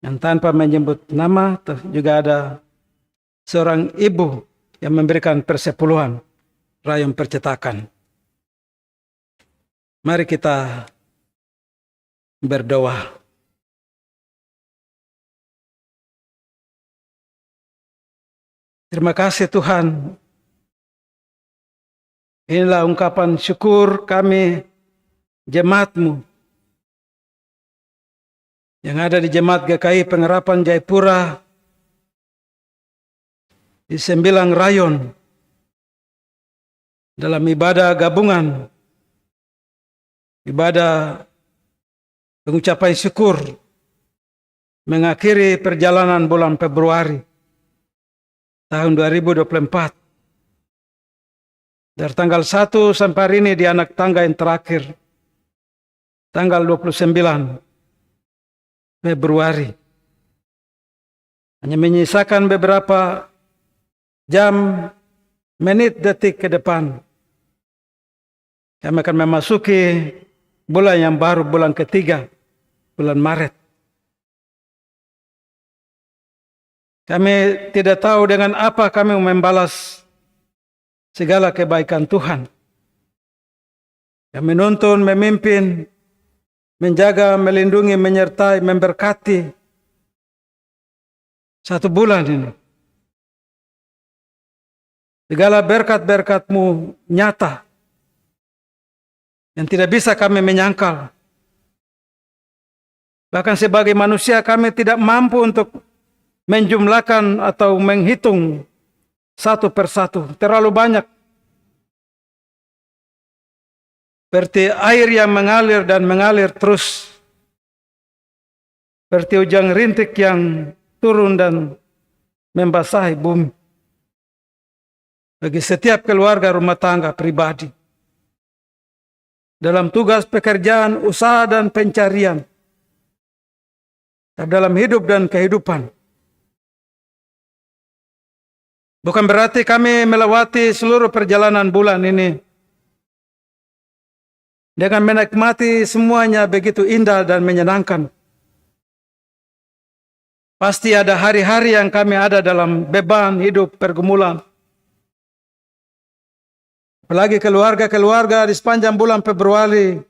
yang tanpa menyebut nama, juga ada seorang ibu yang memberikan persepuluhan rayon percetakan. Mari kita berdoa. Terima kasih Tuhan. Inilah ungkapan syukur kami, jemaat-Mu yang ada di Jemaat GKI Pengharapan Jayapura di 9 rayon dalam ibadah gabungan, ibadah pengucapan syukur mengakhiri perjalanan bulan Februari tahun 2024. Dari tanggal 1 sampai hari ini di anak tangga yang terakhir, tanggal 29 Februari. Hanya menyisakan beberapa jam, menit, detik ke depan. Kami akan memasuki bulan yang baru, bulan ketiga, bulan Maret. Kami tidak tahu dengan apa kami membalas segala kebaikan Tuhan. Kami menuntun, memimpin, menjaga, melindungi, menyertai, memberkati 1 bulan ini. Segala berkat-berkat-Mu nyata yang tidak bisa kami menyangkal. Bahkan sebagai manusia kami tidak mampu untuk menjumlahkan atau menghitung satu persatu. Terlalu banyak. Seperti air yang mengalir dan mengalir terus. Seperti hujan rintik yang turun dan membasahi bumi. Bagi setiap keluarga rumah tangga pribadi. Dalam tugas pekerjaan, usaha dan pencarian. Dalam hidup dan kehidupan. Bukan berarti kami melewati seluruh perjalanan bulan ini dengan menikmati semuanya begitu indah dan menyenangkan. Pasti ada hari-hari yang kami ada dalam beban hidup pergumulan. Apalagi keluarga-keluarga di sepanjang bulan Februari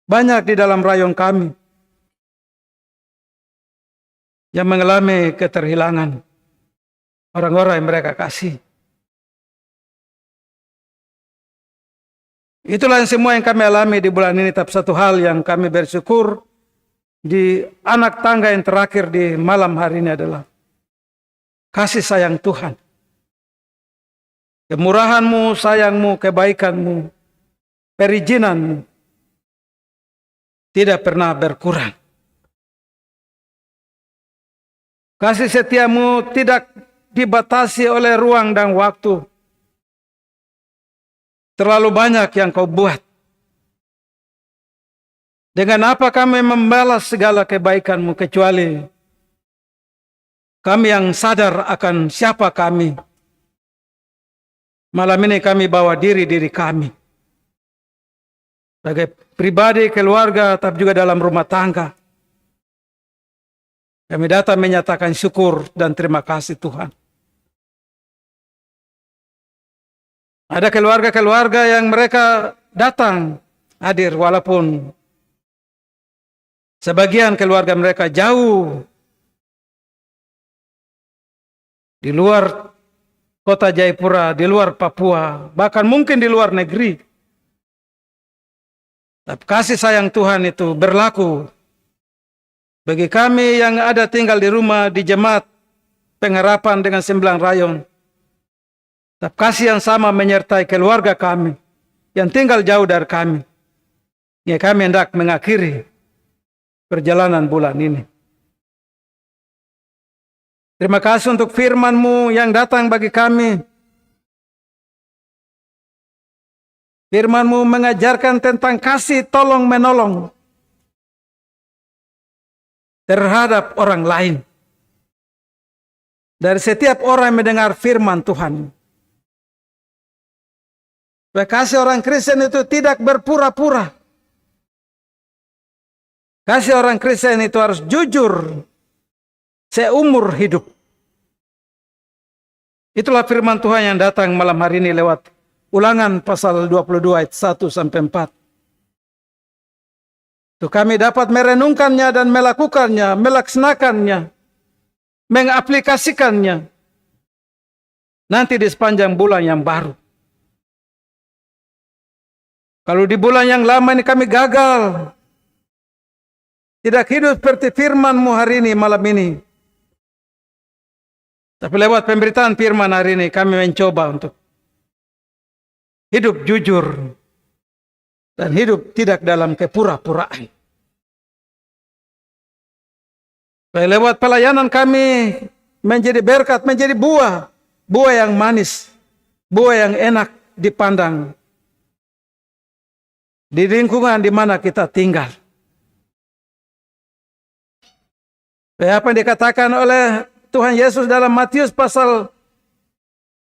banyak di dalam rayon kami yang mengalami keterhilangan orang-orang yang mereka kasih. Itulah yang semua yang kami alami di bulan ini. Tapi satu hal yang kami bersyukur di anak tangga yang terakhir di malam hari ini adalah kasih sayang Tuhan. Kemurahan-Mu, sayang-Mu, kebaikan-Mu, perizinan-Mu tidak pernah berkurang. Kasih setia-Mu tidak dibatasi oleh ruang dan waktu. Terlalu banyak yang Kau buat. Dengan apa kami membalas segala kebaikan-Mu kecuali kami yang sadar akan siapa kami. Malam ini kami bawa diri kami. Sebagai pribadi, keluarga, tapi juga dalam rumah tangga. Kami datang menyatakan syukur dan terima kasih Tuhan. Ada keluarga-keluarga yang mereka datang hadir walaupun sebagian keluarga mereka jauh di luar kota Jayapura, di luar Papua, bahkan mungkin di luar negeri. Tapi kasih sayang Tuhan itu berlaku Bagi kami yang ada tinggal di rumah di jemaat Pengharapan dengan 9 rayon, tetap kasih yang sama menyertai keluarga kami yang tinggal jauh dari kami. Ya, kami hendak mengakhiri perjalanan bulan ini. Terima kasih untuk firman-Mu yang datang bagi kami. Firman-Mu mengajarkan tentang kasih tolong menolong terhadap orang lain. Dari setiap orang yang mendengar firman Tuhan. Kasih orang Kristen itu tidak berpura-pura. Kasih orang Kristen itu harus jujur seumur hidup. Itulah firman Tuhan yang datang malam hari ini lewat Ulangan pasal 22 ayat 1 sampai 4. Itu kami dapat merenungkannya dan melakukannya, melaksanakannya, mengaplikasikannya nanti di sepanjang bulan yang baru. Kalau di bulan yang lama ini kami gagal, tidak hidup seperti firman-Mu hari ini, malam ini. Tapi lewat pemberitaan firman hari ini kami mencoba untuk hidup jujur dan hidup tidak dalam kepura-puraan. Lewat pelayanan kami menjadi berkat, menjadi buah yang manis, buah yang enak dipandang di lingkungan di mana kita tinggal. Apa yang dikatakan oleh Tuhan Yesus dalam Matius pasal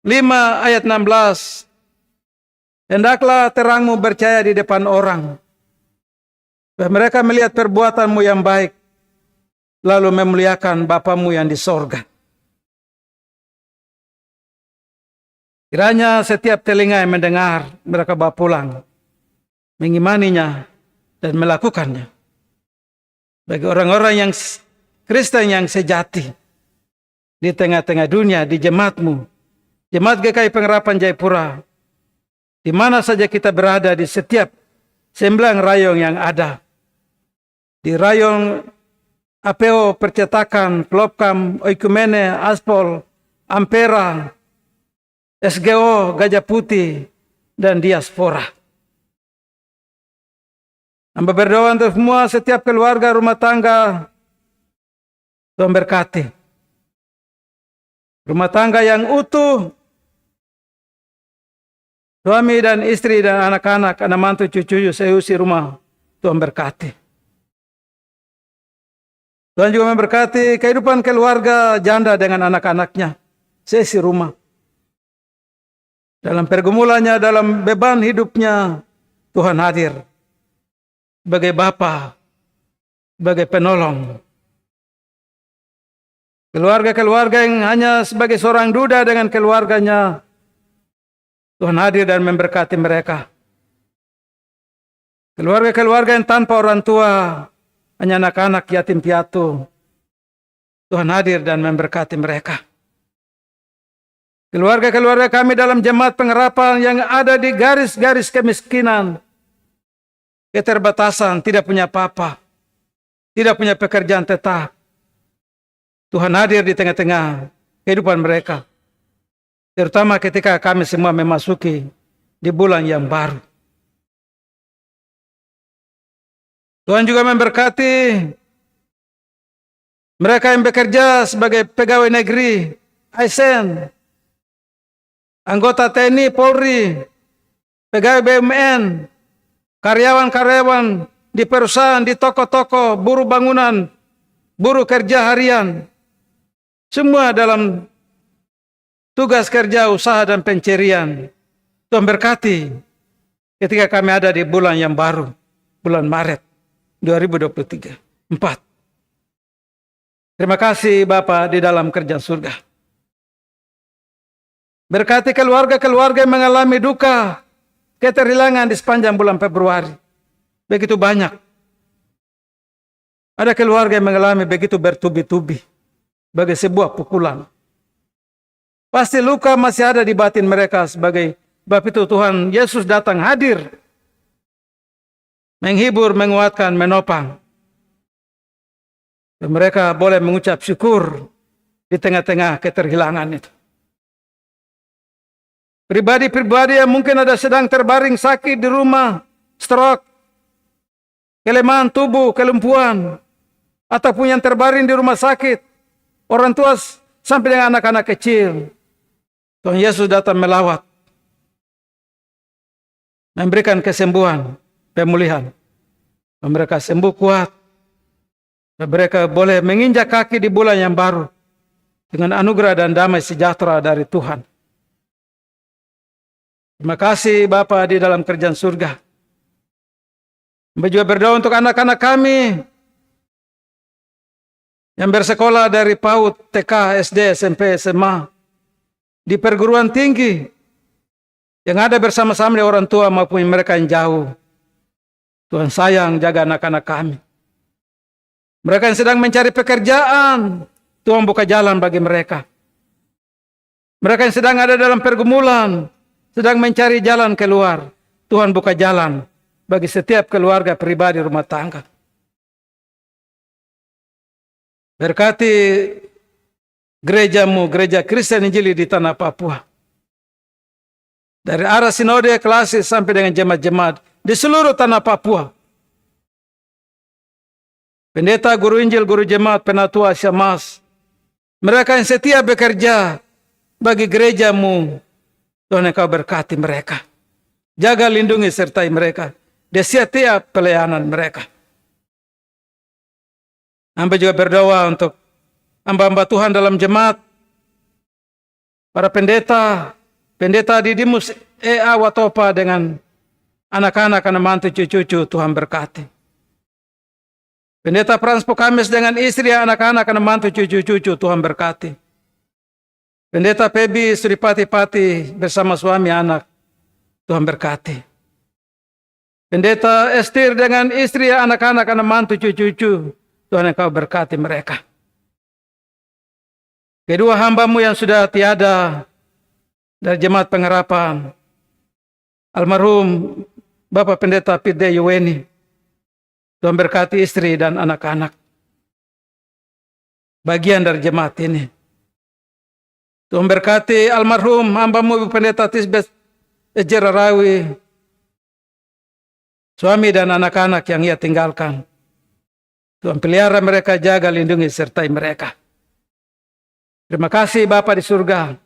5 ayat 16. Hendaklah terangmu bercahaya di depan orang, supaya mereka melihat perbuatanmu yang baik, lalu memuliakan Bapamu yang di sorga. Kiranya setiap telinga yang mendengar, mereka bawa pulang, mengimaninya dan melakukannya. Bagi orang-orang yang Kristen yang sejati di tengah-tengah dunia, di jemaat-Mu, Jemaat GKI Pengharapan Jayapura, di mana saja kita berada di setiap 9 rayon yang ada. Di rayon APO Percetakan, Klopkam, Oikumene, Aspol, Ampera, SGO, Gajah Putih, dan Diaspora. Hamba berdoa untuk semua setiap keluarga rumah tangga, Tuhan berkati. Rumah tangga yang utuh, suami dan istri dan anak-anak, anak mantu, cucu, seusi rumah, Tuhan berkati. Tuhan juga memberkati kehidupan keluarga janda dengan anak-anaknya, seisi rumah. Dalam pergumulannya, dalam beban hidupnya, Tuhan hadir sebagai Bapa, sebagai penolong. Keluarga-keluarga yang hanya sebagai seorang duda dengan keluarganya, Tuhan hadir dan memberkati mereka. Keluarga-keluarga yang tanpa orang tua, hanya anak-anak yatim piatu, Tuhan hadir dan memberkati mereka. Keluarga-keluarga kami dalam jemaat pengharapan yang ada di garis-garis kemiskinan, keterbatasan, tidak punya apa-apa, tidak punya pekerjaan tetap, Tuhan hadir di tengah-tengah kehidupan mereka. Terutama ketika kami semua memasuki di bulan yang baru. Tuhan juga memberkati mereka yang bekerja sebagai pegawai negeri, ASN, anggota TNI, Polri, pegawai BUMN, karyawan-karyawan di perusahaan, di toko-toko, buruh bangunan, buruh kerja harian. Semua dalam tugas kerja, usaha, dan pencarian. Tuhan berkati ketika kami ada di bulan yang baru, bulan Maret 2023. 4. Terima kasih Bapa di dalam kerjaan surga. Berkati keluarga-keluarga yang mengalami duka, keterhilangan di sepanjang bulan Februari. Begitu banyak. Ada keluarga yang mengalami begitu bertubi-tubi, sebagai sebuah pukulan. Pasti luka masih ada di batin mereka. Sebagai sebab itu Tuhan Yesus datang hadir, menghibur, menguatkan, menopang. Dan mereka boleh mengucap syukur di tengah-tengah keterhilangan itu. Pribadi-pribadi yang mungkin ada sedang terbaring sakit di rumah, stroke, kelemahan tubuh, kelumpuhan, ataupun yang terbaring di rumah sakit, orang tua sampai dengan anak-anak kecil, Tuhan Yesus datang melawat, memberikan kesembuhan, pemulihan. Mereka sembuh kuat. Mereka boleh menginjak kaki di bulan yang baru dengan anugerah dan damai sejahtera dari Tuhan. Terima kasih Bapa di dalam kerajaan surga. Kami juga berdoa untuk anak-anak kami yang bersekolah dari PAUD, TK, SD, SMP, SMA, di perguruan tinggi, yang ada bersama-sama dengan orang tua maupun mereka yang jauh. Tuhan sayang jaga anak-anak kami. Mereka yang sedang mencari pekerjaan, Tuhan buka jalan bagi mereka. Mereka yang sedang ada dalam pergumulan, sedang mencari jalan keluar, Tuhan buka jalan bagi setiap keluarga pribadi rumah tangga. Berkati gerejamu, gereja Kristen Injili di tanah Papua. Dari arah sinode klasik sampai dengan jemaat-jemaat di seluruh tanah Papua. Pendeta, guru Injil, guru jemaat, penatua, syamas. Mereka yang setia bekerja bagi gerejamu. Tuhan Engkau berkati mereka. Jaga, lindungi, sertai mereka di setiap pelayanan mereka. Hamba juga berdoa untuk hamba-hamba Tuhan dalam jemaat, para pendeta, pendeta Didimus E.A. Watopa dengan anak-anak, anak mantu, cucu-cucu, Tuhan berkati. Pendeta Frans Pokamis dengan istri, anak-anak, anak mantu, cucu-cucu, Tuhan berkati. Pendeta Pebi Sri Pati bersama suami anak, Tuhan berkati. Pendeta Estir dengan istri, anak-anak, anak mantu, cucu-cucu, Tuhan Engkau berkati mereka. Kedua hambamu yang sudah tiada dari jemaat pengharapan, almarhum Bapak Pendeta Pide Yuweni, Tuhan berkati istri dan anak-anak, bagian dari jemaat ini. Tuhan berkati almarhum hambamu Ibu Pendeta Tisbet Ejerarawi, suami dan anak-anak yang ia tinggalkan. Tuhan pelihara mereka, jaga, lindungi, sertai mereka. Terima kasih Bapa di surga.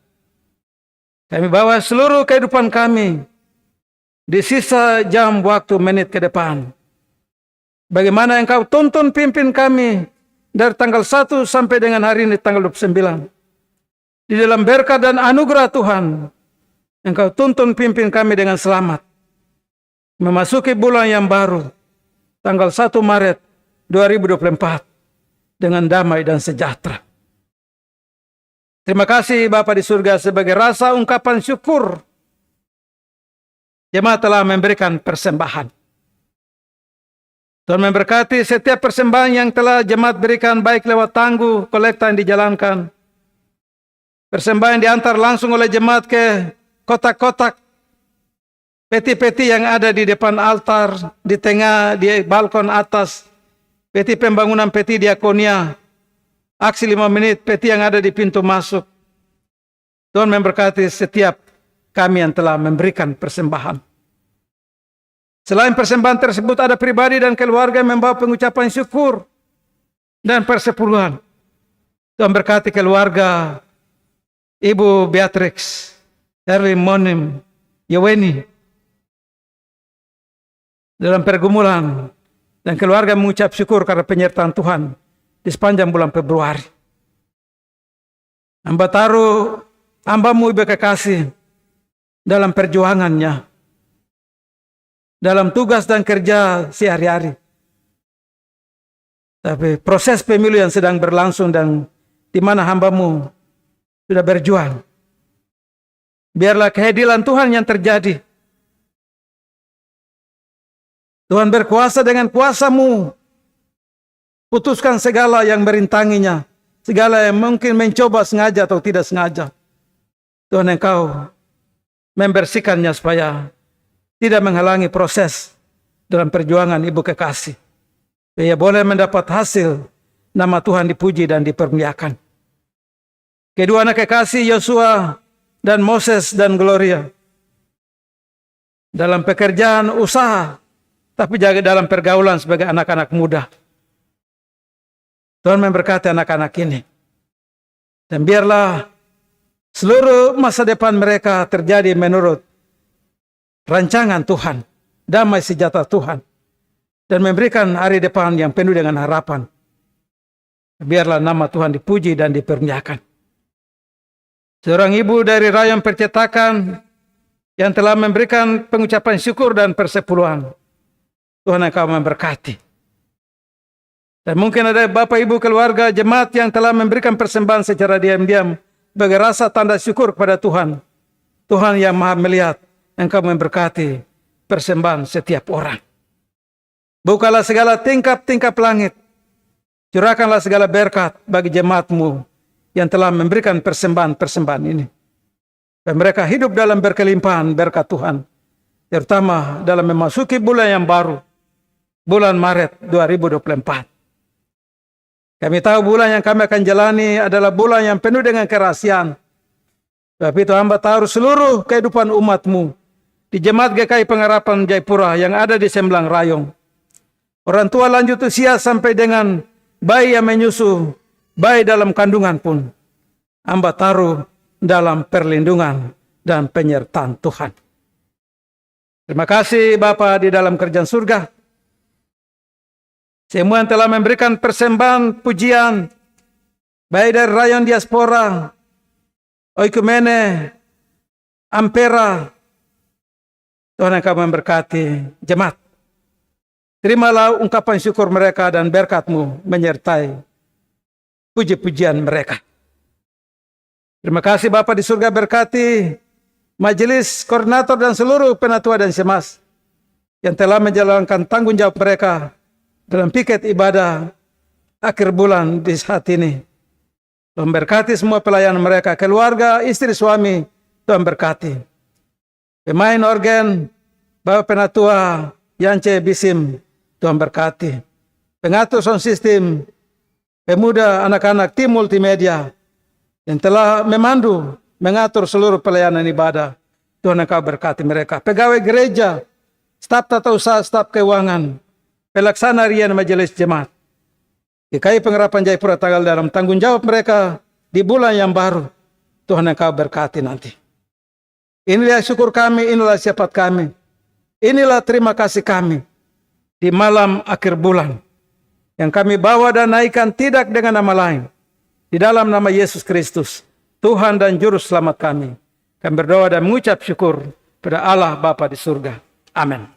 Kami bawa seluruh kehidupan kami di sisa jam, waktu, menit ke depan. Bagaimana Engkau tuntun pimpin kami dari tanggal 1 sampai dengan hari ini tanggal 29. Di dalam berkat dan anugerah Tuhan, Engkau tuntun pimpin kami dengan selamat. Memasuki bulan yang baru, tanggal 1 Maret 2024, dengan damai dan sejahtera. Terima kasih Bapa di surga, sebagai rasa ungkapan syukur, jemaat telah memberikan persembahan. Tuhan memberkati setiap persembahan yang telah jemaat berikan, baik lewat tangguh, kolekta yang dijalankan, persembahan diantar langsung oleh jemaat ke kotak-kotak, peti-peti yang ada di depan altar, di tengah, di balkon atas, peti pembangunan, peti diakonia, aksi 5 menit, peti yang ada di pintu masuk. Tuhan memberkati setiap kami yang telah memberikan persembahan. Selain persembahan tersebut, ada pribadi dan keluarga yang membawa pengucapan syukur dan persepuluhan. Tuhan berkati keluarga Ibu Beatrix Erwin Monim Yeweni dalam pergumulan, dan keluarga mengucap syukur karena penyertaan Tuhan di sepanjang bulan Februari. Hamba taruh hambamu Ibu kekasih dalam perjuangannya, dalam tugas dan kerja sehari-hari. Tapi proses pemilu yang sedang berlangsung dan di mana hambamu sudah berjuang, biarlah kehadiran Tuhan yang terjadi. Tuhan berkuasa dengan kuasa-Mu. Putuskan segala yang merintanginya, segala yang mungkin mencoba sengaja atau tidak sengaja. Tuhan Engkau membersihkannya supaya tidak menghalangi proses dalam perjuangan Ibu kekasih. Ia boleh mendapat hasil nama Tuhan dipuji dan dipermuliakan. Kedua anak kekasih Yosua dan Moses dan Gloria dalam pekerjaan usaha, tapi juga dalam pergaulan sebagai anak-anak muda. Tuhan memberkati anak-anak ini. Dan biarlah seluruh masa depan mereka terjadi menurut rancangan Tuhan, damai sejahtera Tuhan, dan memberikan hari depan yang penuh dengan harapan. Biarlah nama Tuhan dipuji dan dipermuliakan. Seorang ibu dari rayon percetakan yang telah memberikan pengucapan syukur dan persepuluhan. Tuhan Engkau memberkati. Dan mungkin ada bapak ibu keluarga jemaat yang telah memberikan persembahan secara diam-diam sebagai rasa tanda syukur kepada Tuhan. Tuhan yang maha melihat, Engkau memberkati persembahan setiap orang. Bukalah segala tingkap-tingkap langit. Curahkanlah segala berkat bagi jemaat-Mu yang telah memberikan persembahan-persembahan ini. Dan mereka hidup dalam berkelimpahan berkat Tuhan. Terutama dalam memasuki bulan yang baru. Bulan Maret 2024. Kami tahu bulan yang kami akan jalani adalah bulan yang penuh dengan kerahasiaan. Sebab itu hamba taruh seluruh kehidupan umat-Mu di Jemaat GKI Pengharapan Jayapura yang ada di Sembelang Rayong. Orang tua lanjut usia sampai dengan bayi yang menyusu, bayi dalam kandungan pun hamba taruh dalam perlindungan dan penyertaan Tuhan. Terima kasih Bapa di dalam kerajaan surga. Semua yang telah memberikan persembahan pujian, baik dari rayon diaspora, oikumene, ampera, Tuhan Engkau memberkati jemaat. Terimalah ungkapan syukur mereka dan berkat-Mu menyertai puji-pujian mereka. Terima kasih Bapa di surga, berkati majelis koordinator dan seluruh penatua dan semas yang telah menjalankan tanggung jawab mereka dalam piket ibadah akhir bulan di saat ini. Tuhan berkati semua pelayanan mereka, keluarga, istri, suami, Tuhan berkati. Pemain organ, Bapak Penatua Yance Bisim, Tuhan berkati. Pengatur sound system, pemuda, anak-anak, tim multimedia yang telah memandu, mengatur seluruh pelayanan ibadah. Tuhan Engkau berkati mereka. Pegawai gereja, staf tata usaha, staf keuangan, pelaksana harian majelis jemaat. GKI Pengharapan Jayapura tanggal dalam tanggung jawab mereka di bulan yang baru. Tuhan Engkau berkati nanti. Inilah syukur kami, inilah syafaat kami. Inilah terima kasih kami di malam akhir bulan yang kami bawa dan naikkan tidak dengan nama lain. Di dalam nama Yesus Kristus, Tuhan dan Juru Selamat kami. Kami berdoa dan mengucap syukur pada Allah Bapa di surga. Amin.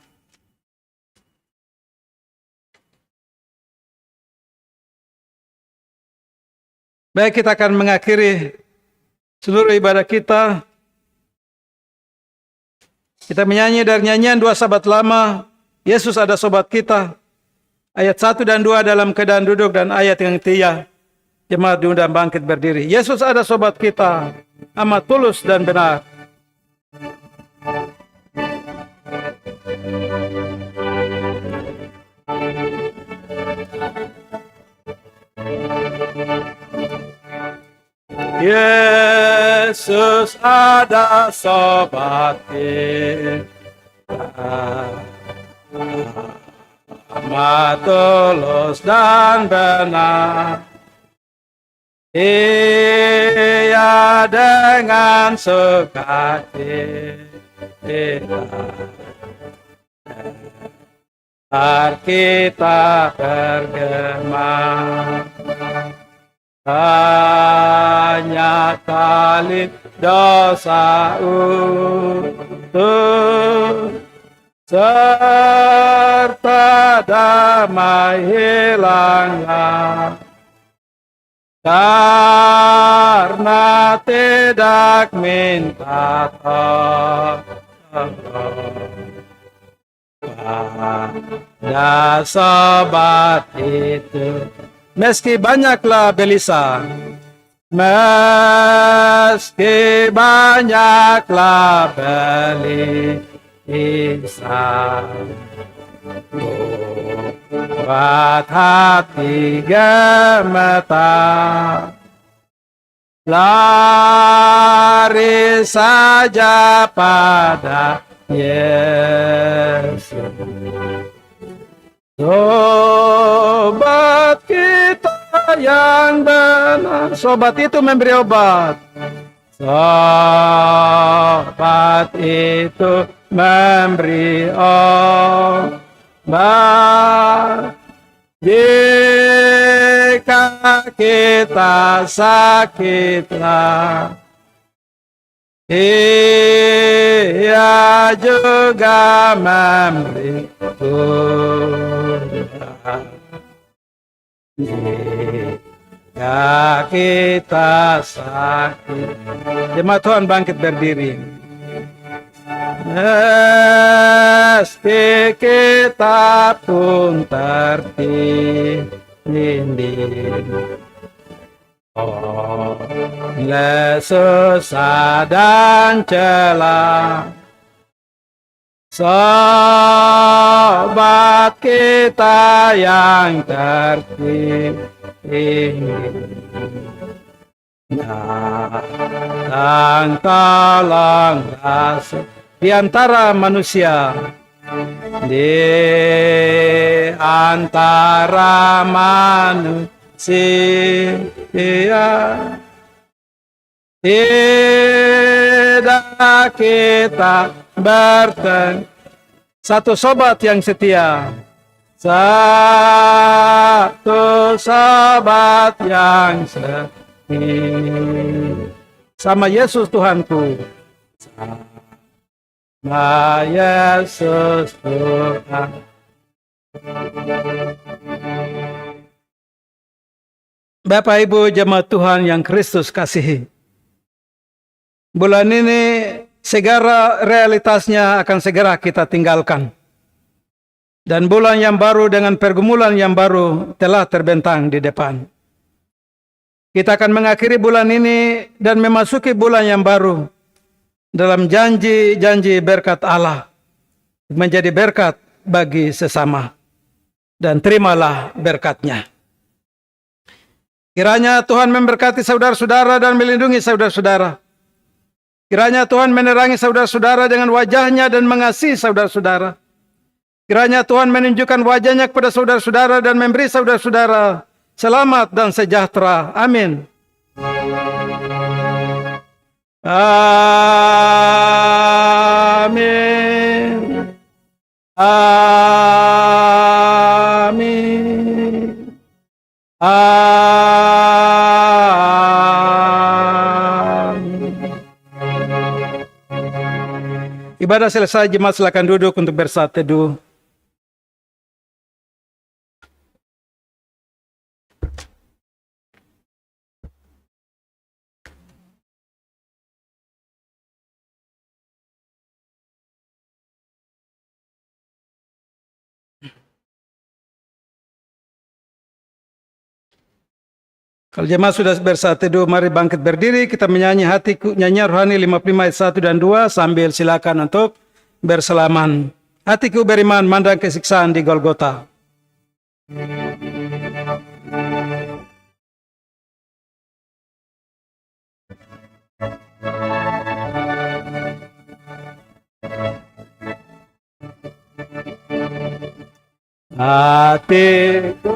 Baik, kita akan mengakhiri seluruh ibadah kita. Kita menyanyi dari nyanyian dua sahabat lama, Yesus ada sobat kita. Ayat 1 dan 2 dalam keadaan duduk dan ayat yang ketiga, jemaat diundang bangkit berdiri. Yesus ada sobat kita, amat tulus dan benar. Yesus ada sobat kita, amat tulus dan benar. Ia dengan sukacita kita bergema. Hanya kali dosa utuh serta damai hilangnya, karena tidak minta tolong pada sobat itu. Meski banyaklah belisa, meski banyaklah belisa, buat hati gemetar. Lari saja pada Yesus. Sobat kita yang benar, sobat itu memberi obat. Sobat itu memberi obat. Jika kita sakitlah, Ia juga memberi Tuhan. Jika kita sakit, jemaat Tuhan bangkit berdiri. Meski kita pun tertindih oleh susah dan celah, sobat kita yang tertindih datang tolong kasih di antara manusia, di antara manusia tidak kita berteng. Satu sobat yang setia, satu sobat yang setia sama Yesus Tuhanku, sama Yesus Tuhan. Bapak Ibu jemaat Tuhan yang Kristus kasihi, bulan ini segera realitasnya akan segera kita tinggalkan. Dan bulan yang baru dengan pergumulan yang baru telah terbentang di depan. Kita akan mengakhiri bulan ini dan memasuki bulan yang baru dalam janji-janji berkat Allah, menjadi berkat bagi sesama. Dan terimalah berkat-Nya. Kiranya Tuhan memberkati saudara-saudara dan melindungi saudara-saudara. Kiranya Tuhan menerangi saudara-saudara dengan wajah-Nya dan mengasihi saudara-saudara. Kiranya Tuhan menunjukkan wajah-Nya kepada saudara-saudara dan memberi saudara-saudara selamat dan sejahtera. Amin. Amin. Amin. Amin. Ibadah selesai, jemaat silakan duduk untuk bersaat teduh. Kalau jemaat sudah bersaat teduh, mari bangkit berdiri. Kita menyanyi hatiku, nyanyian rohani 55 ayat 1 dan 2 sambil silakan untuk berselaman. Hatiku beriman mandang kesiksaan di Golgota. Hatiku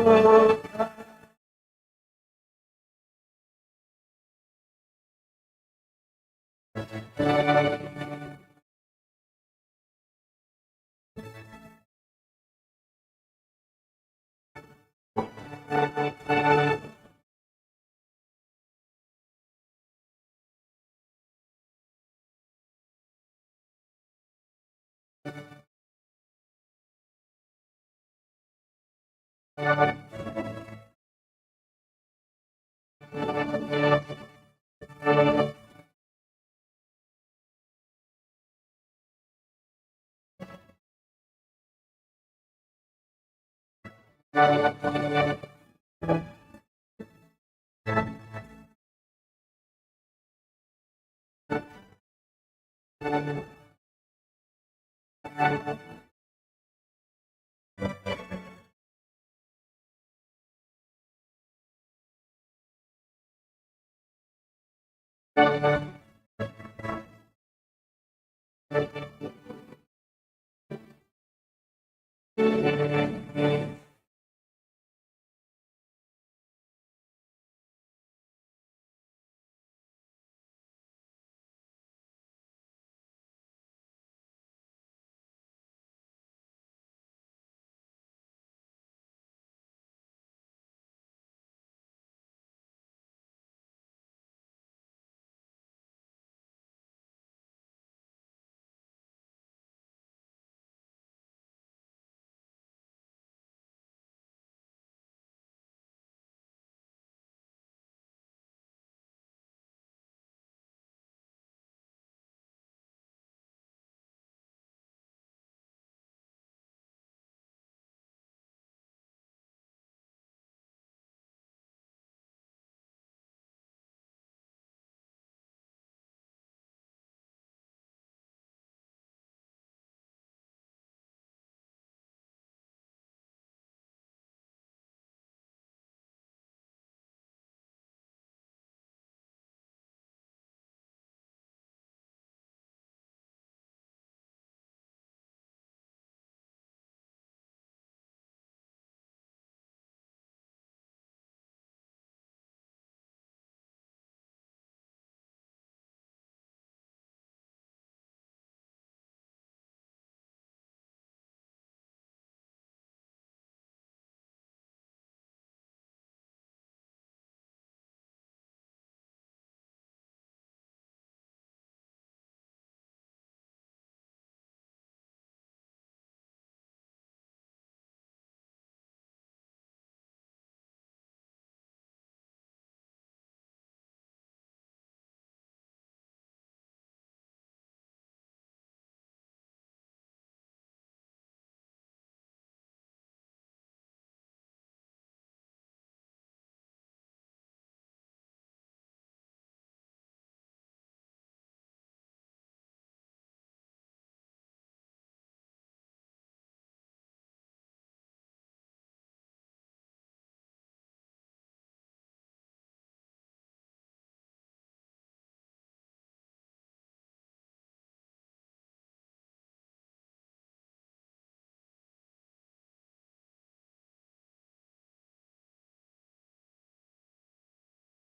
Thank you.